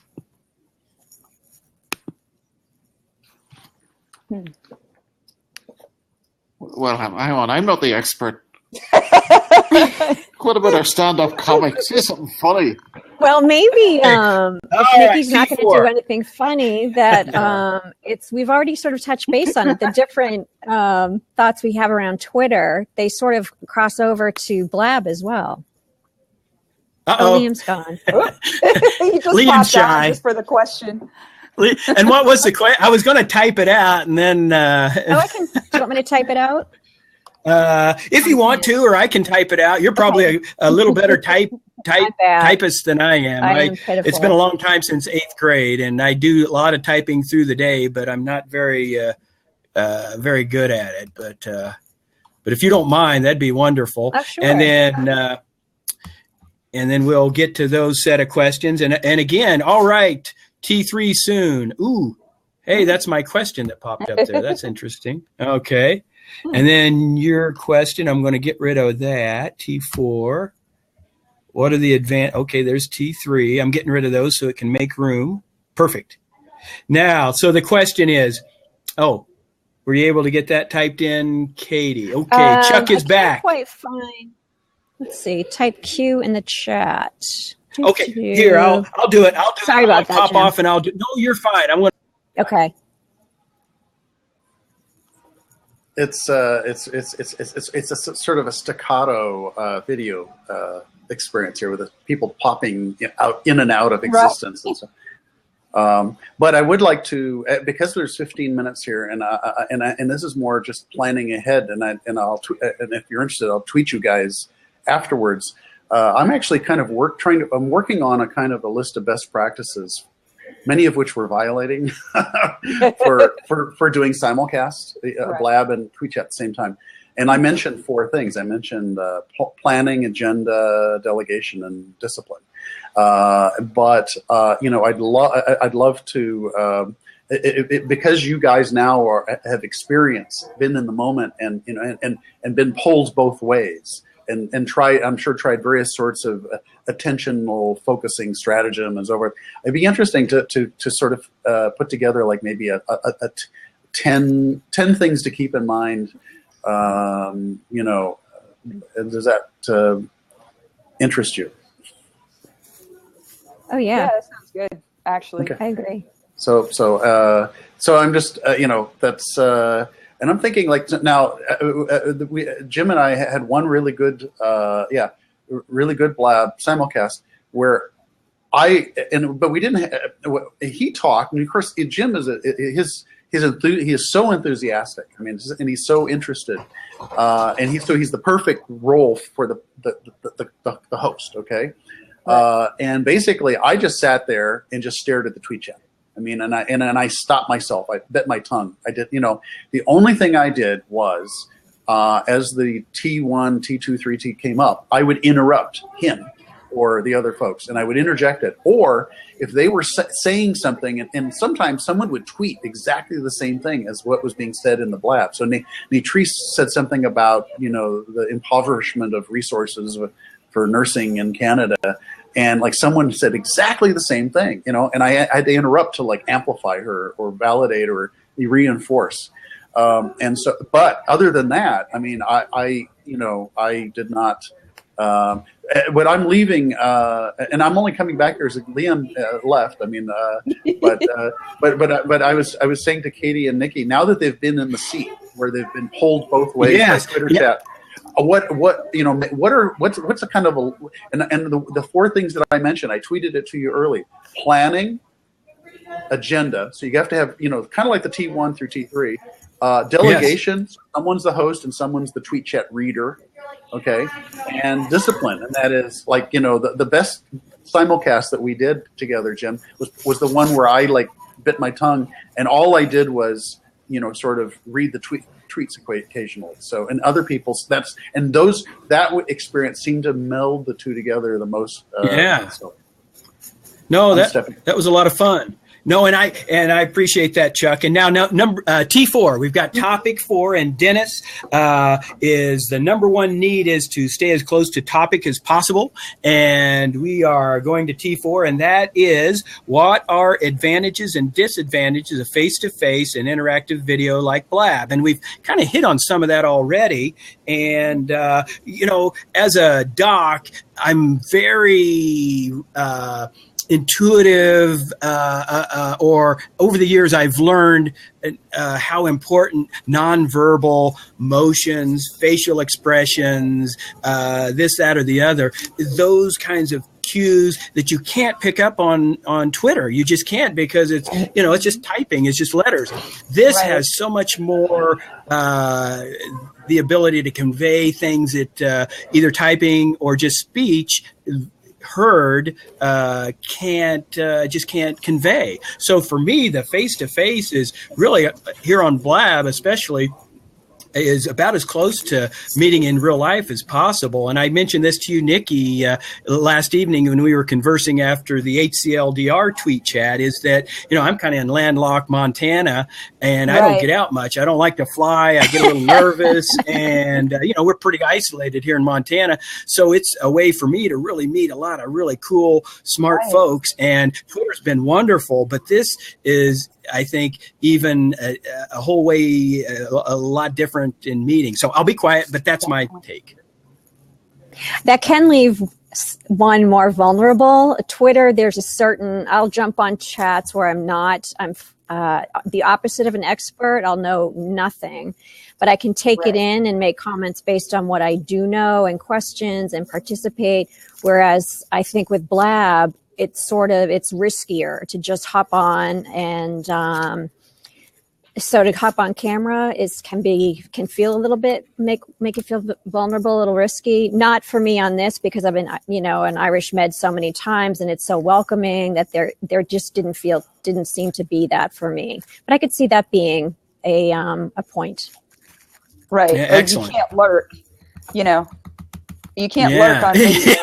Well, hang on. I'm not the expert. What about our stand-up comics? Say something funny. Well, maybe if Nikki's not going to do anything funny, that we've already sort of touched base on it. The different thoughts we have around Twitter, they sort of cross over to Blab as well. Liam's gone. He just Liam's popped out shy. just for the question. And what was the question? I was going to type it out, and then. Do you want me to type it out? If you want to, or I can type it out. You're probably a little better typist than I am. It's been a long time since 8th grade, and I do a lot of typing through the day, but I'm not very good at it. But if you don't mind, that'd be wonderful. Sure. And then we'll get to those set of questions. And again, all right, T3 soon. Ooh, hey, that's my question that popped up there. That's interesting. Okay. And then your question, I'm going to get rid of that. T4. What are the okay, there's T3. I'm getting rid of those so it can make room. Perfect. Now, so the question is, were you able to get that typed in, Katie? Okay, Chuck is back. Quite fine. Let's see. Type Q in the chat. Okay, here, I'll do it. Sorry about that, pop Jim. off and I'll do. No, you're fine. I'm going to. Okay. It's a sort of a staccato video experience here with the people popping in and out of existence and so. But I would like to, because there's 15 minutes here, and this is more just planning ahead. And if you're interested, I'll tweet you guys afterwards. I'm actually kind of I'm working on a kind of a list of best practices, many of which we're violating for doing simulcast, Blab and TweetChat at the same time. And I mentioned 4 things. I mentioned planning, agenda, delegation, and discipline. But you know, I'd love to. Because you guys now have experienced, been in the moment, and you know, and been pulled both ways, and I'm sure tried various sorts of attentional focusing stratagem and so forth. It'd be interesting to sort of put together like maybe a 10 things to keep in mind. You know, does that interest you? Oh yeah, Yeah, that sounds good. Actually, Okay. I agree. So I'm just you know, that's and I'm thinking like now Jim and I had one really good really good Blab simulcast where but we didn't he talked, and of course Jim is he is so enthusiastic. I mean, and he's so interested, and he's the perfect role for the host. Okay. And basically I just sat there and just stared at the tweet chat. I mean, and I stopped myself. I bit my tongue. I did, you know, the only thing I did was, as the T1, T2, 3T came up, I would interrupt him or the other folks, and I would interject it. Or if they were saying something, and sometimes someone would tweet exactly the same thing as what was being said in the Blab. So Nitrice said something about, you know, the impoverishment of resources for nursing in Canada. And like someone said exactly the same thing, you know, and I had to interrupt to like amplify her or validate or reinforce. And so, but other than that, I mean, I did not, what I'm leaving, and I'm only coming back here as Liam left. I mean, but I was saying to Katie and Nikki, now that they've been in the seat where they've been pulled both ways by Twitter chat, what's a kind of and the 4 things that I mentioned, I tweeted it to you early: planning, agenda. So you have to have, you know, kind of like the T1 through T3, delegation. Yes. Someone's the host and someone's the tweet chat reader. Okay. And discipline. And that is like, you know, the best simulcast that we did together, Jim, was the one where I like bit my tongue and all I did was, you know, sort of read the tweets occasionally. So, and other people's that experience seemed to meld the two together the most. No, that was a lot of fun. No, and I appreciate that, Chuck. And now number T4, we've got topic 4, and Dennis is the number 1 need is to stay as close to topic as possible. And we are going to T4, and that is what are advantages and disadvantages of face-to-face and interactive video like Blab. And we've kind of hit on some of that already. And, you know, as a doc, I'm very intuitive, or over the years I've learned how important nonverbal motions, facial expressions, this, that, or the other, those kinds of cues that you can't pick up on Twitter. You just can't, because it's, you know, it's just typing, it's just letters. This has so much more the ability to convey things that either typing or just speech heard can't convey. So for me, the face-to-face is really, here on Blab especially, is about as close to meeting in real life as possible. And I mentioned this to you, Nikki, last evening when we were conversing after the HCLDR tweet chat, is that, you know, I'm kind of in landlocked Montana, and I don't get out much. I don't like to fly. I get a little nervous, and, you know, we're pretty isolated here in Montana. So it's a way for me to really meet a lot of really cool, smart folks. And Twitter's been wonderful, but this is, I think, even a whole way, a lot different in meetings. So I'll be quiet, but that's my take. That can leave one more vulnerable. Twitter, there's a certain, I'll jump on chats where I'm the opposite of an expert. I'll know nothing, but I can take it in and make comments based on what I do know and questions and participate. Whereas I think with Blab, it's riskier to just hop on, and so to hop on camera can feel a little bit, make it feel vulnerable, a little risky. Not for me on this, because I've been, you know, an Irish med so many times, and it's so welcoming that there just didn't seem to be that for me. But I could see that being a point. Right. Yeah, Like, excellent. you can't lurk, you know. You can't lurk on video.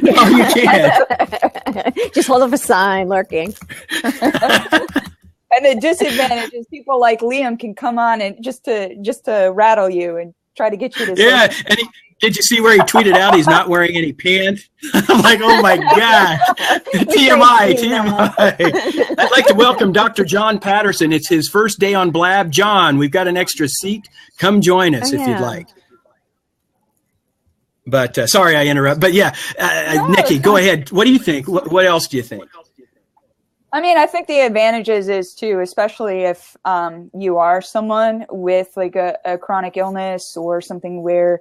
No, you can't. Just hold up a sign, lurking. And the disadvantage is people like Liam can come on and just to rattle you and try to get you to Yeah, say and did you see where he tweeted out he's not wearing any pants? I'm like, oh my gosh. TMI. I'd like to welcome Dr. John Patterson. It's his first day on Blab. John, we've got an extra seat. Come join us if you'd like. But sorry I interrupt. But yeah, Nikki, go ahead. What do you think? What else do you think? I mean, I think the advantages is too, especially if you are someone with like a chronic illness or something where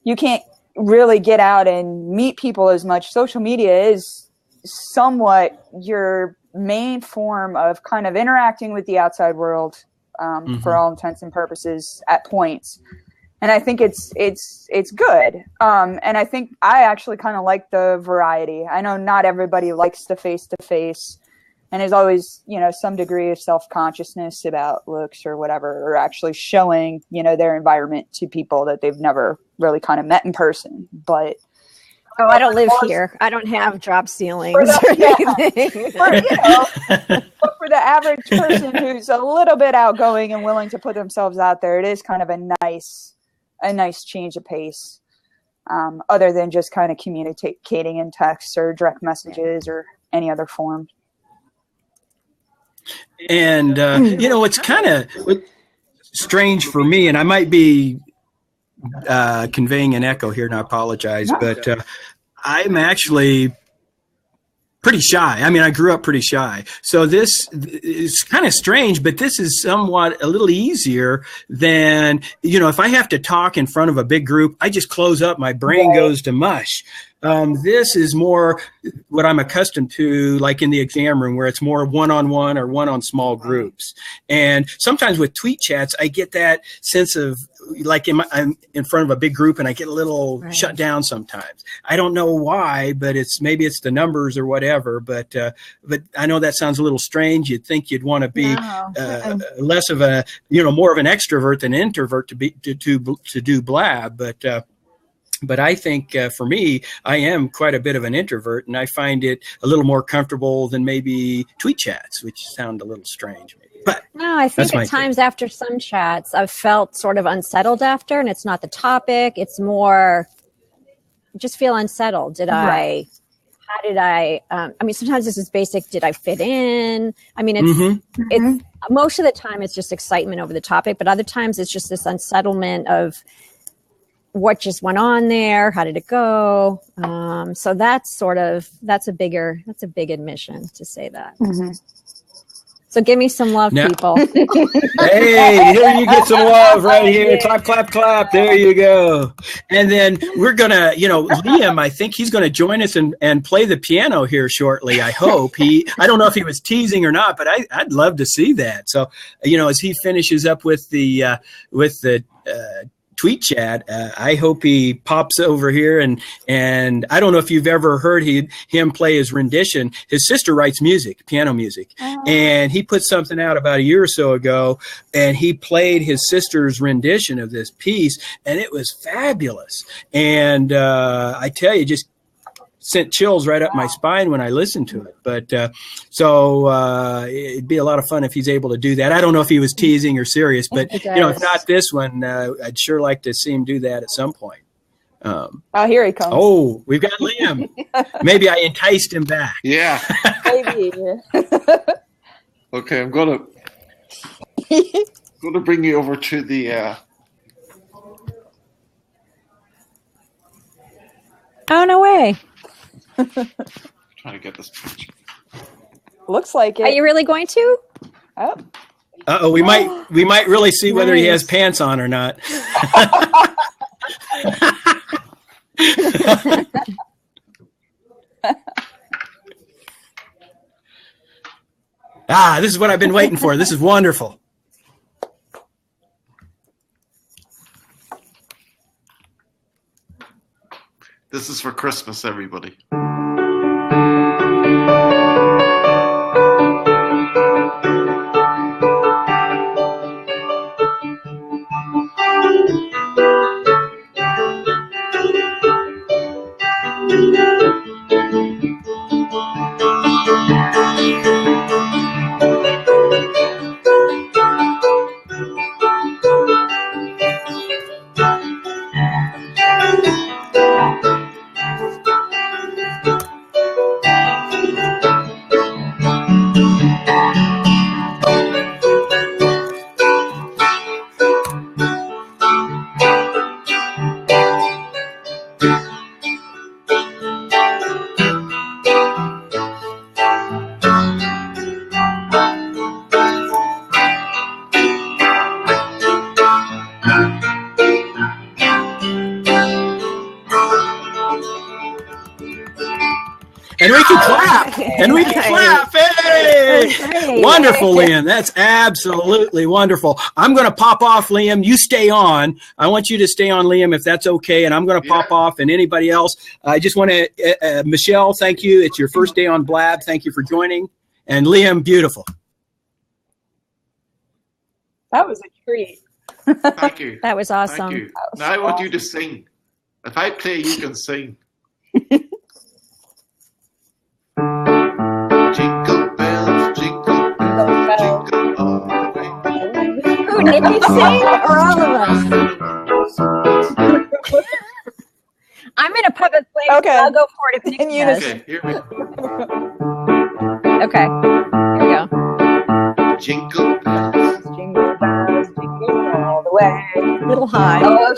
you can't really get out and meet people as much. Social media is somewhat your main form of kind of interacting with the outside world for all intents and purposes at points. And I think it's good. And I think I actually kind of like the variety. I know not everybody likes the face-to-face, and there's always, you know, some degree of self-consciousness about looks or whatever, or actually showing, you know, their environment to people that they've never really kind of met in person. But I don't live here. I don't have drop ceilings or anything. But for the average person who's a little bit outgoing and willing to put themselves out there, it is kind of a nice change of pace, other than just kind of communicating in text or direct messages or any other form. And, you know, it's kind of strange for me, and I might be conveying an echo here, and I apologize, but I'm actually pretty shy. I mean, I grew up pretty shy. So this is kind of strange, but this is somewhat a little easier than, you know, if I have to talk in front of a big group, I just close up, my brain goes to mush. This is more what I'm accustomed to, like in the exam room, where it's more one-on-one or one on small groups. And sometimes with tweet chats, I get that sense of like I'm in front of a big group and I get a little shut down sometimes. I don't know why, but maybe it's the numbers or whatever. But I know that sounds a little strange. You'd think you'd want to be less of a, you know, more of an extrovert than introvert to do Blab, but I think for me, I am quite a bit of an introvert, and I find it a little more comfortable than maybe tweet chats, which sound a little strange. But no, I think at times after some chats, I've felt sort of unsettled after, and it's not the topic. It's more, just feel unsettled. I mean, sometimes this is basic. Did I fit in? I mean, it's most of the time it's just excitement over the topic, but other times it's just this unsettlement of what just went on there. How did it go? So that's a big admission to say that. So give me some love, people. Hey, here you get some love right here. Clap, clap, clap. There you go. And then we're going to, you know, Liam, I think he's going to join us and play the piano here shortly. I hope. I don't know if he was teasing or not, but I'd love to see that. So, you know, as he finishes up with the tweet chat, I hope he pops over here, and I don't know if you've ever heard him play his rendition. His sister writes music, piano music, and he put something out about a year or so ago, and he played his sister's rendition of this piece, and it was fabulous. And I tell you, just sent chills right up my spine when I listened to it. But so it'd be a lot of fun if he's able to do that. I don't know if he was teasing or serious, but you know, if not this one, I'd sure like to see him do that at some point. Here he comes. Oh, we've got Liam. Maybe I enticed him back. Yeah. Maybe. Okay, I'm gonna bring you over to the. Oh, no way. Trying to get this picture. Looks like it. Are you really going to? Oh. Uh-oh, we might really see whether he has pants on or not. This is what I've been waiting for. This is wonderful. This is for Christmas, everybody. And we can clap. And we can clap. Hey! Wonderful, Liam. That's absolutely wonderful. I'm going to pop off, Liam. You stay on. I want you to stay on, Liam, if that's okay. And I'm going to pop off. And anybody else, I just want to, Michelle, thank you. It's your first day on Blab. Thank you for joining. And Liam, beautiful. That was a treat. Thank you. That was awesome. Thank you. Now I want you to sing. If I play, you can sing. Jingle bells, jingle bells, jingle all the way. Who, Nikki sing or all of us? I'm in a public place. Okay. I'll go for it if Nikki In unison. does. Okay, here we go. Okay. Here we go. Jingle bells. Jingle bells, jingle all the way. A little high. Oh,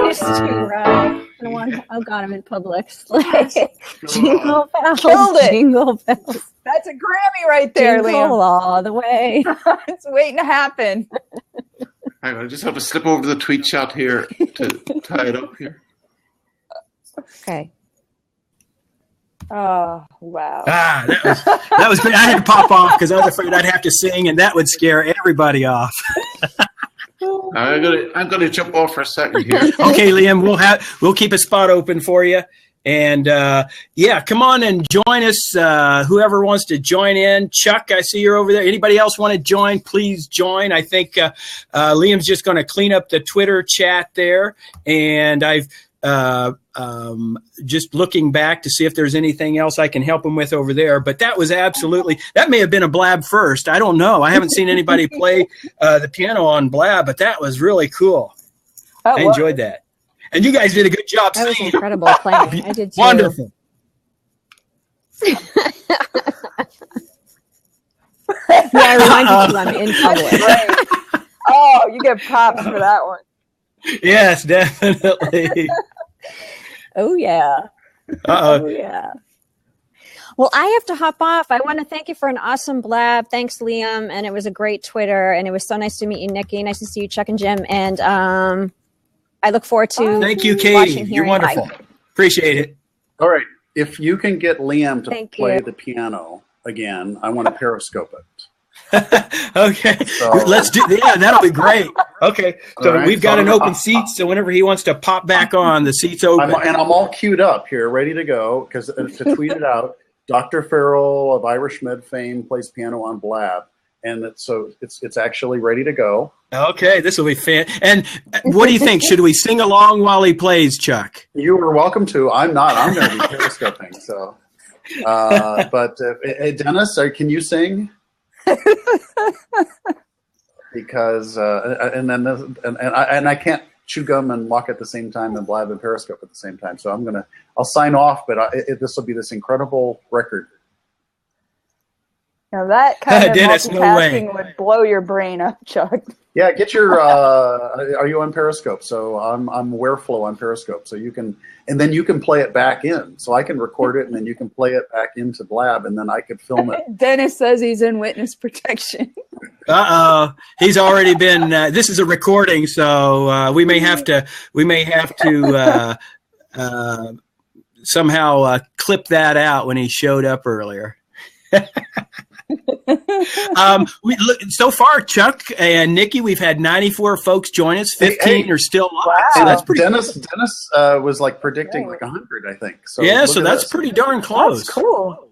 It's too right. I don't want. Oh God, I'm in Publix. Jingle bells, Killed it. jingle bells, that's a Grammy right there, jingle Liam. all the way. It's waiting to happen. Hang on, I just have to slip over to the tweet chat here to tie it up here. Okay. Oh, wow. Ah, that was great. I had to pop off because I was afraid I'd have to sing, and that would scare everybody off. I'm gonna jump off for a second here. Okay, Liam, we'll keep a spot open for you, and come on and join us. Whoever wants to join in, Chuck, I see you're over there. Anybody else want to join? Please join. I think Liam's just going to clean up the Twitter chat there, and I've just looking back to see if there's anything else I can help him with over there. But that was that may have been a Blab first. I don't know. I haven't seen anybody play the piano on Blab, but that was really cool. Oh, I enjoyed that. And you guys did a good job That was singing. incredible playing. I did too. Wonderful. Yeah, I reminded you I'm in public. Right. Oh, you get props for that one. Yes, definitely. Oh yeah. Uh-oh. Oh yeah. Well, I have to hop off. I want to thank you for an awesome Blab. Thanks, Liam, and it was a great Twitter, and it was so nice to meet you, Nikki. Nice to see you, Chuck and Jim, and I look forward to Thank you, Katie. watching, You're hearing wonderful. live. Appreciate it. All right. If you can get Liam to Thank play you. the piano again, I want to periscope it. Okay, So- let's do. Yeah, that'll be great. Okay, so All right, we've got so an open seat. So whenever he wants to pop back on, the seat's open. I'm all queued up here, ready to go, because to tweet it out, Dr. Farrell of Irish Med fame plays piano on Blab, and it's actually ready to go. Okay, this will be fan. And what do you think? Should we sing along while he plays, Chuck? You are welcome to. I'm not. I'm going to be periscoping. So, but Dennis, can you sing? Because and I can't chew gum and walk at the same time and Blab and periscope at the same time. So I'll sign off, but this will be this incredible record. Now that kind of Dennis, no way. multitasking would blow your brain up, Chuck. Yeah, get your. Are you on Periscope? So I'm Wareflow on Periscope. So you can, and then you can play it back in. So I can record it, and then you can play it back into Blab, and then I could film it. Dennis says he's in witness protection. He's already been. This is a recording, so we may have to somehow clip that out when he showed up earlier. So far, Chuck and Nikki, we've had 94 folks join us. 15 are still live. Wow. So that's pretty. Dennis was like predicting like 100, I think. So Yeah, look so at that's this. pretty darn close. That's cool.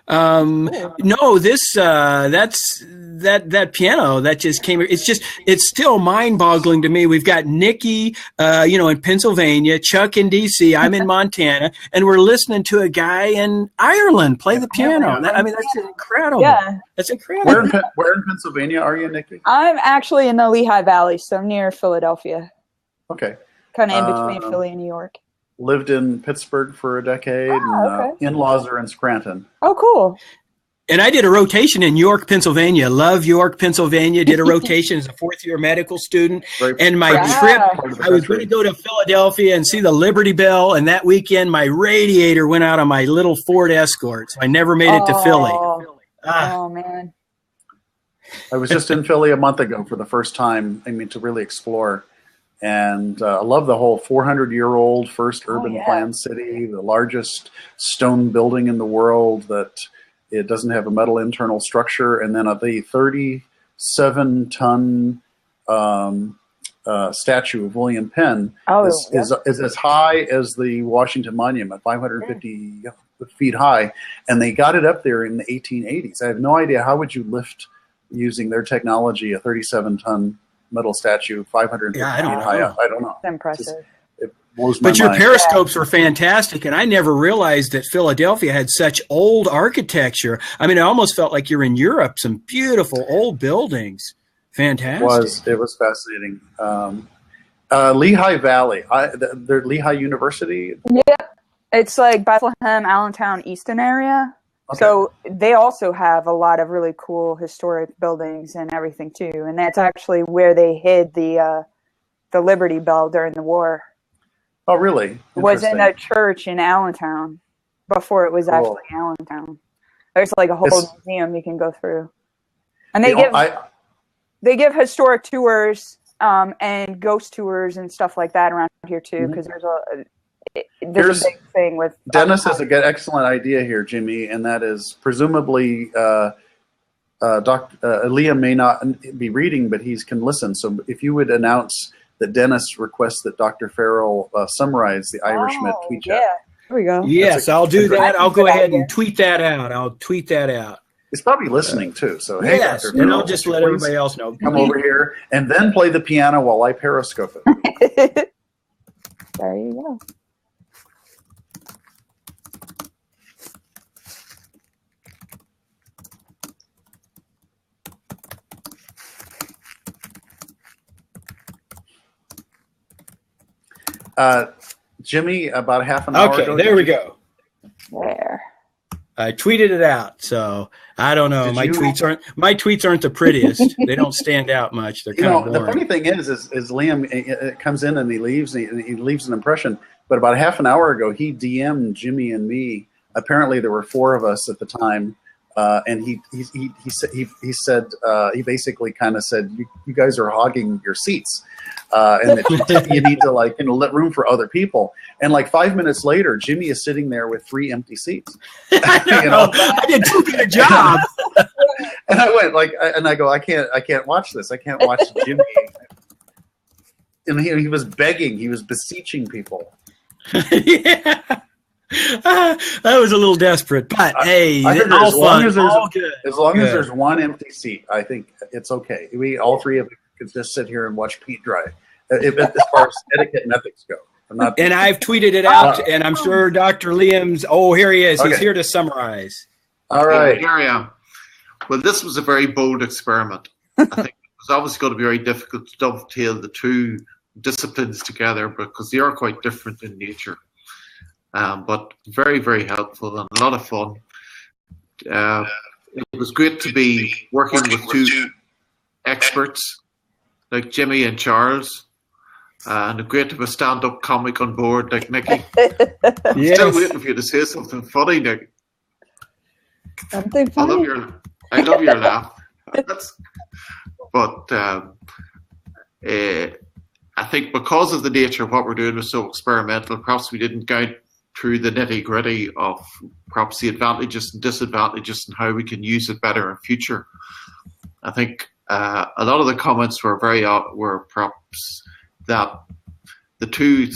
No, that piano that just came. It's still mind-boggling to me. We've got Nikki, in Pennsylvania, Chuck in DC, I'm in Montana, and we're listening to a guy in Ireland play the piano. That's incredible. Yeah. That's incredible. Where in Pennsylvania are you, Nikki? I'm actually in the Lehigh Valley, so near Philadelphia, Okay. kind of in between Philly and New York. Lived in Pittsburgh for a decade, and okay. in-laws are in Scranton. Oh, cool. And I did a rotation in York, Pennsylvania. Love York, Pennsylvania. Did a rotation as a fourth-year medical student. And my trip, I was going to go to Philadelphia and see the Liberty Bell. And that weekend, my radiator went out on my little Ford Escort. So I never made it to Philly. Oh, man. I was just in Philly a month ago for the first time, to really explore. And I love the whole 400-year-old first urban planned city, the largest stone building in the world that it doesn't have a metal internal structure. And then the 37-ton statue of William Penn is as high as the Washington Monument, 550 feet high. And they got it up there in the 1880s. I have no idea how would you lift, using their technology, a 37-ton metal statue, 550 feet high up. I don't know. That's impressive. It blows my But your mind. periscopes were fantastic, and I never realized that Philadelphia had such old architecture. I mean, it almost felt like you're in Europe. Some beautiful old buildings. Fantastic. It was fascinating. Lehigh Valley, their Lehigh University. Yeah, it's like Bethlehem, Allentown, Easton area. Okay. So they also have a lot of really cool historic buildings and everything too, and that's actually where they hid the Liberty Bell during the war. Oh, really? It was in a church in Allentown before it was actually Allentown. There's like a whole museum you can go through, and they give historic tours and ghost tours and stuff like that around here too, because there's a big thing with Dennis has an excellent idea here, Jimmy, and that is presumably Liam may not be reading, but he can listen. So if you would announce that Dennis requests that Dr. Farrell summarize the Irish Med tweet chat. Yeah, here we go. Yes, I'll do that. I'll go ahead and tweet that out. He's probably listeing too. So hey, yes, Dr. and Farrell, I'll just let everybody else know. Come over here and then play the piano while I periscope it. There you go. Jimmy, about half an hour ago. Okay, there we go. There. I tweeted it out, so I don't know. My tweets aren't the prettiest. They don't stand out much. They're kind of boring. The funny thing is Liam comes in and he leaves an impression. But about half an hour ago, he DM'd Jimmy and me. Apparently, there were four of us at the time, and he basically kind of said, "You guys are hogging your seats." And that you need to let room for other people. And 5 minutes later, Jimmy is sitting there with 3 empty seats. I did too good a job. And I went I go, I can't watch this. I can't watch Jimmy. And he was begging, he was beseeching people. Yeah. That was a little desperate, but hey, as long as good. there's one empty seat, I think it's okay. We all three of us could just sit here and watch paint dry. As far as etiquette and ethics go. And I've tweeted it out, and I'm sure Dr. Liam's. Oh, here he is. Okay. He's here to summarize. All right. Here I am. Well, this was a very bold experiment. I think it was obviously going to be very difficult to dovetail the two disciplines together because they are quite different in nature. But very, very helpful and a lot of fun. It was great to be working with two experts like Jimmy and Charles. And great to have a stand-up comic on board like Nicky. I'm still waiting for you to say something funny, Nick. Something funny. I love your laugh. But I think because of the nature of what we're doing was so experimental, perhaps we didn't go through the nitty-gritty of perhaps the advantages and disadvantages and how we can use it better in future. I think a lot of the comments were perhaps that the two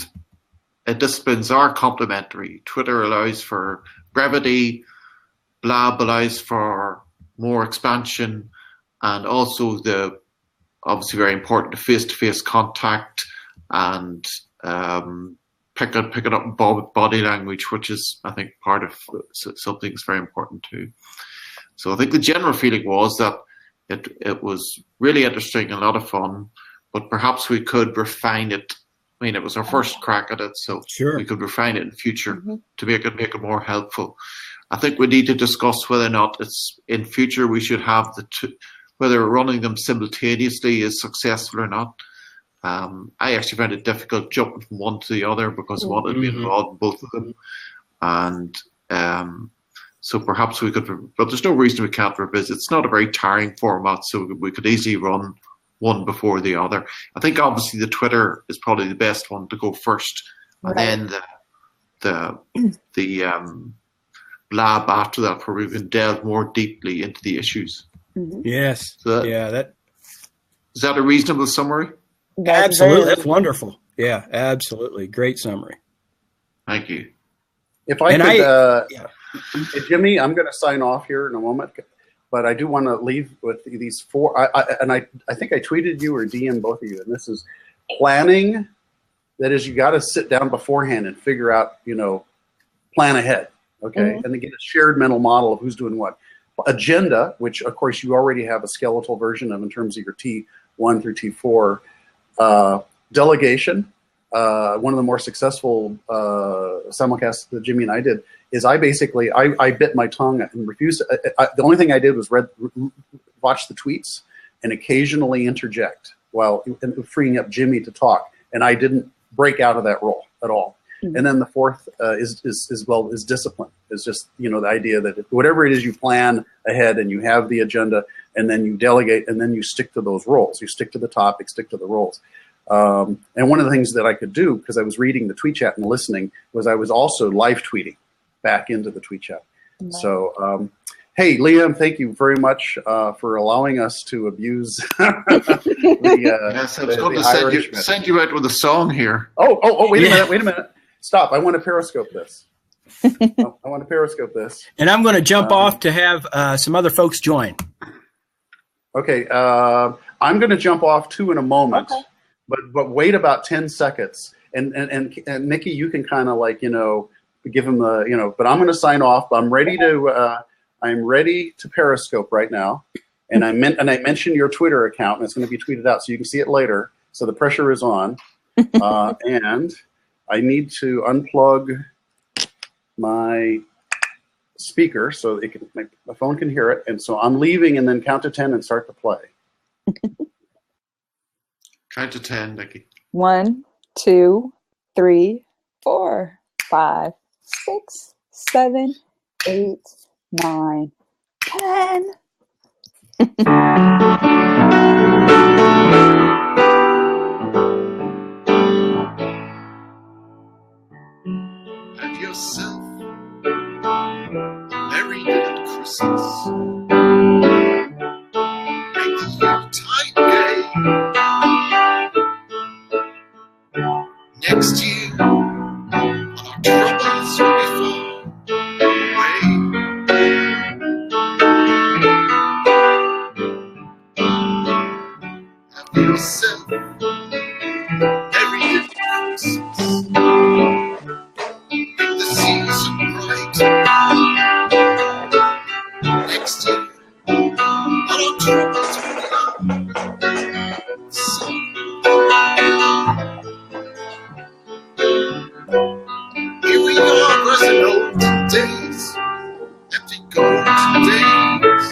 disciplines are complementary. Twitter allows for brevity, Blab allows for more expansion, and also the obviously very important face-to-face contact and picking up body language, which is, I think, part of something that's very important too. So I think the general feeling was that it was really interesting and a lot of fun, but perhaps we could refine it. I mean, it was our first crack at it, so we could refine it in future to make it more helpful. I think we need to discuss whether or not it's in future we should have the two, whether running them simultaneously is successful or not. I actually found it difficult jumping from one to the other because I wanted to be involved in both of them. And so perhaps we could, but there's no reason we can't revisit. It's not a very tiring format, so we could easily run one before the other. I think obviously the Twitter is probably the best one to go first, and then the Blab after that, where we can delve more deeply into the issues. Yes. So is that a reasonable summary? Absolutely. That's wonderful. Yeah, absolutely. Great summary. Thank you. If I could, Jimmy, I'm going to sign off here in a moment, but I do want to leave with these four. I think I tweeted you or DM'd both of you, and this is planning. That is, you got to sit down beforehand and figure out, plan ahead. Okay, and then get a shared mental model of who's doing what. Agenda, which of course you already have a skeletal version of in terms of your T1 through T4. Delegation, one of the more successful simulcasts that Jimmy and I did, is I bit my tongue and refused. The only thing I did was watch the tweets and occasionally interject while freeing up Jimmy to talk, and I didn't break out of that role at all. And then the fourth is discipline. It's just, the idea that whatever it is you plan ahead and you have the agenda and then you delegate and then you stick to those roles. You stick to the topic, stick to the roles. And one of the things that I could do, because I was reading the tweet chat and listening, was I was also live tweeting back into the tweet chat. So, hey, Liam, thank you very much for allowing us to abuse yes, I was going to send you out with a song here. Oh, wait a minute. Stop. I want to Periscope this. And I'm going to jump off to have some other folks join. Okay. I'm going to jump off too in a moment, but wait about 10 seconds. And Nikki, you can kind of give him but I'm going to sign off. I'm ready to Periscope right now. And I mentioned your Twitter account, and it's going to be tweeted out so you can see it later. So the pressure is on. And I need to unplug my speaker so my phone can hear it. And so I'm leaving and then count to 10 and start to play. Count to 10, Nikki. 1, 2, 3, 4, 5, 6, 7, 8, 9, 10. Have yourself a merry little Christmas. Make the Yuletide gay. Next year, our troubles will be far away. Have yourself a merry little Christmas. Make the season bright. Next year, our troubles will be here we are, as in olden days, empty golden days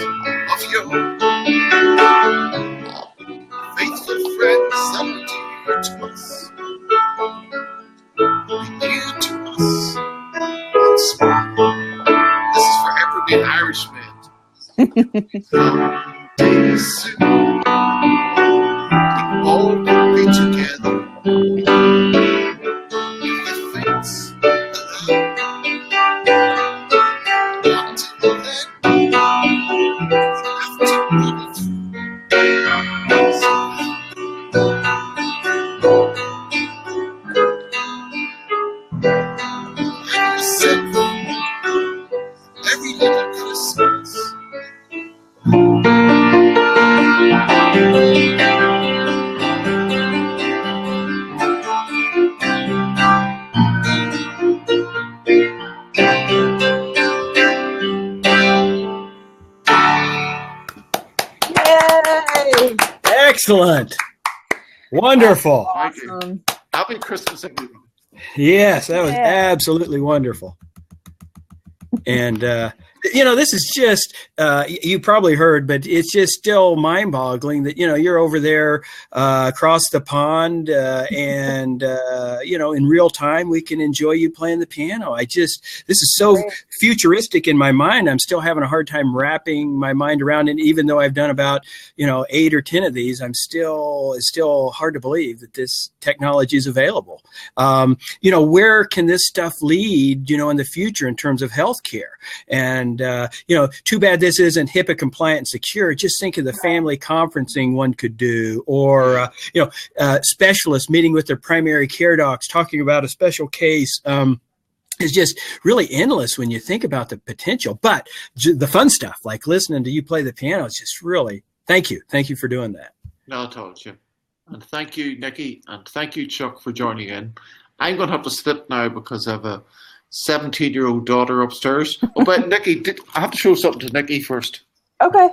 of your faithful friends that were dear to us, dear to us once more. This is for every Irishman. Days soon, we all will be together. Excellent. Wonderful. Awesome. Happy Christmas, everyone. Yes, that was absolutely wonderful. And, this is just, you probably heard, but it's just still mind boggling that, you're over there across the pond and, in real time, we can enjoy you playing the piano. This is so futuristic in my mind. I'm still having a hard time wrapping my mind around it. Even though I've done about, 8 or 10 of these, it's still hard to believe that this technology is available. Where can this stuff lead, in the future in terms of healthcare? And, too bad this isn't HIPAA compliant and secure. Just think of the family conferencing one could do, or, specialists meeting with their primary care docs, talking about a special case. Is just really endless when you think about the potential. But the fun stuff, like listening to you play the piano, is just really, thank you. Thank you for doing that. No, at all, Jim. And thank you, Nikki, and thank you, Chuck, for joining in. I'm going to have to slip now because I have a 17-year-old daughter upstairs. Oh, but Nikki, I have to show something to Nikki first. Okay.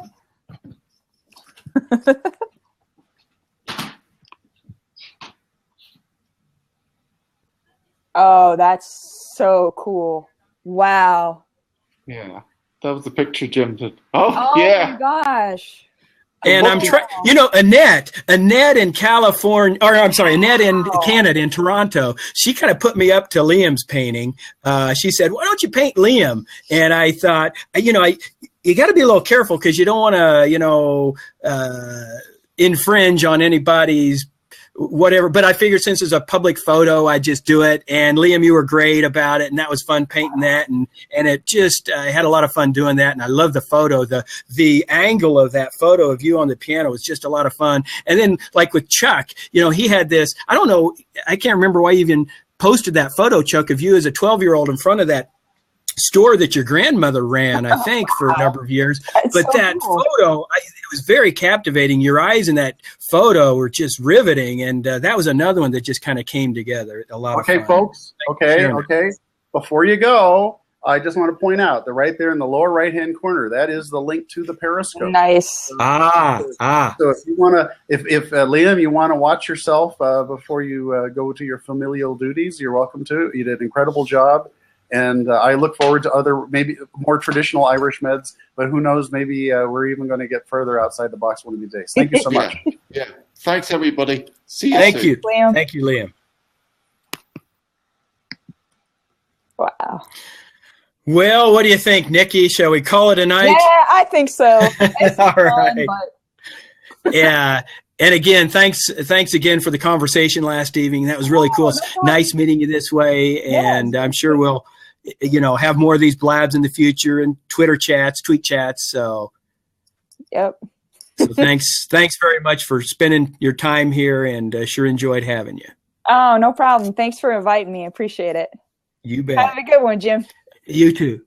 Oh, that's so cool. Wow. Yeah, that was the picture Jim did. Oh yeah. My gosh. And I'm trying, Annette in California, or I'm sorry, Annette in Canada, in Toronto, she kind of put me up to Liam's painting. She said, why don't you paint Liam? And I thought, you got to be a little careful because you don't want to, infringe on anybody's whatever. But I figured since it's a public photo, I'd just do it. And Liam, you were great about it. And that was fun painting that. And it just, I had a lot of fun doing that. And I love the photo. The angle of that photo of you on the piano was just a lot of fun. And then like with Chuck, he had this, I don't know, I can't remember why you even posted that photo, Chuck, of you as a 12-year-old in front of that store that your grandmother ran, I think, for a number of years. But so that cool. Photo, it was very captivating. Your eyes in that photo were just riveting. And that was another one that just kind of came together. A lot of fun. Okay, folks. Okay. Before you go, I just want to point out that right there in the lower right-hand corner, that is the link to the Periscope. Nice. So if you want to, if Liam, you want to watch yourself before you go to your familial duties, you're welcome to. You did an incredible job. And I look forward to other, maybe more traditional Irish meds, but who knows, maybe we're even going to get further outside the box one of these days. Thank you so much. Yeah. Thanks, everybody. See you Thank soon. you. Liam. Thank you, Liam. Wow. Well, what do you think, Nikki? Shall we call it a night? Yeah, I think so. All right. Yeah. And again, thanks again for the conversation last evening. That was really cool. It's nice meeting you this way. And I'm sure we'll, have more of these blabs in the future and tweet chats. So, yep. So thanks very much for spending your time here, and sure enjoyed having you. Oh, no problem. Thanks for inviting me. I appreciate it. You bet. Have a good one, Jim. You too.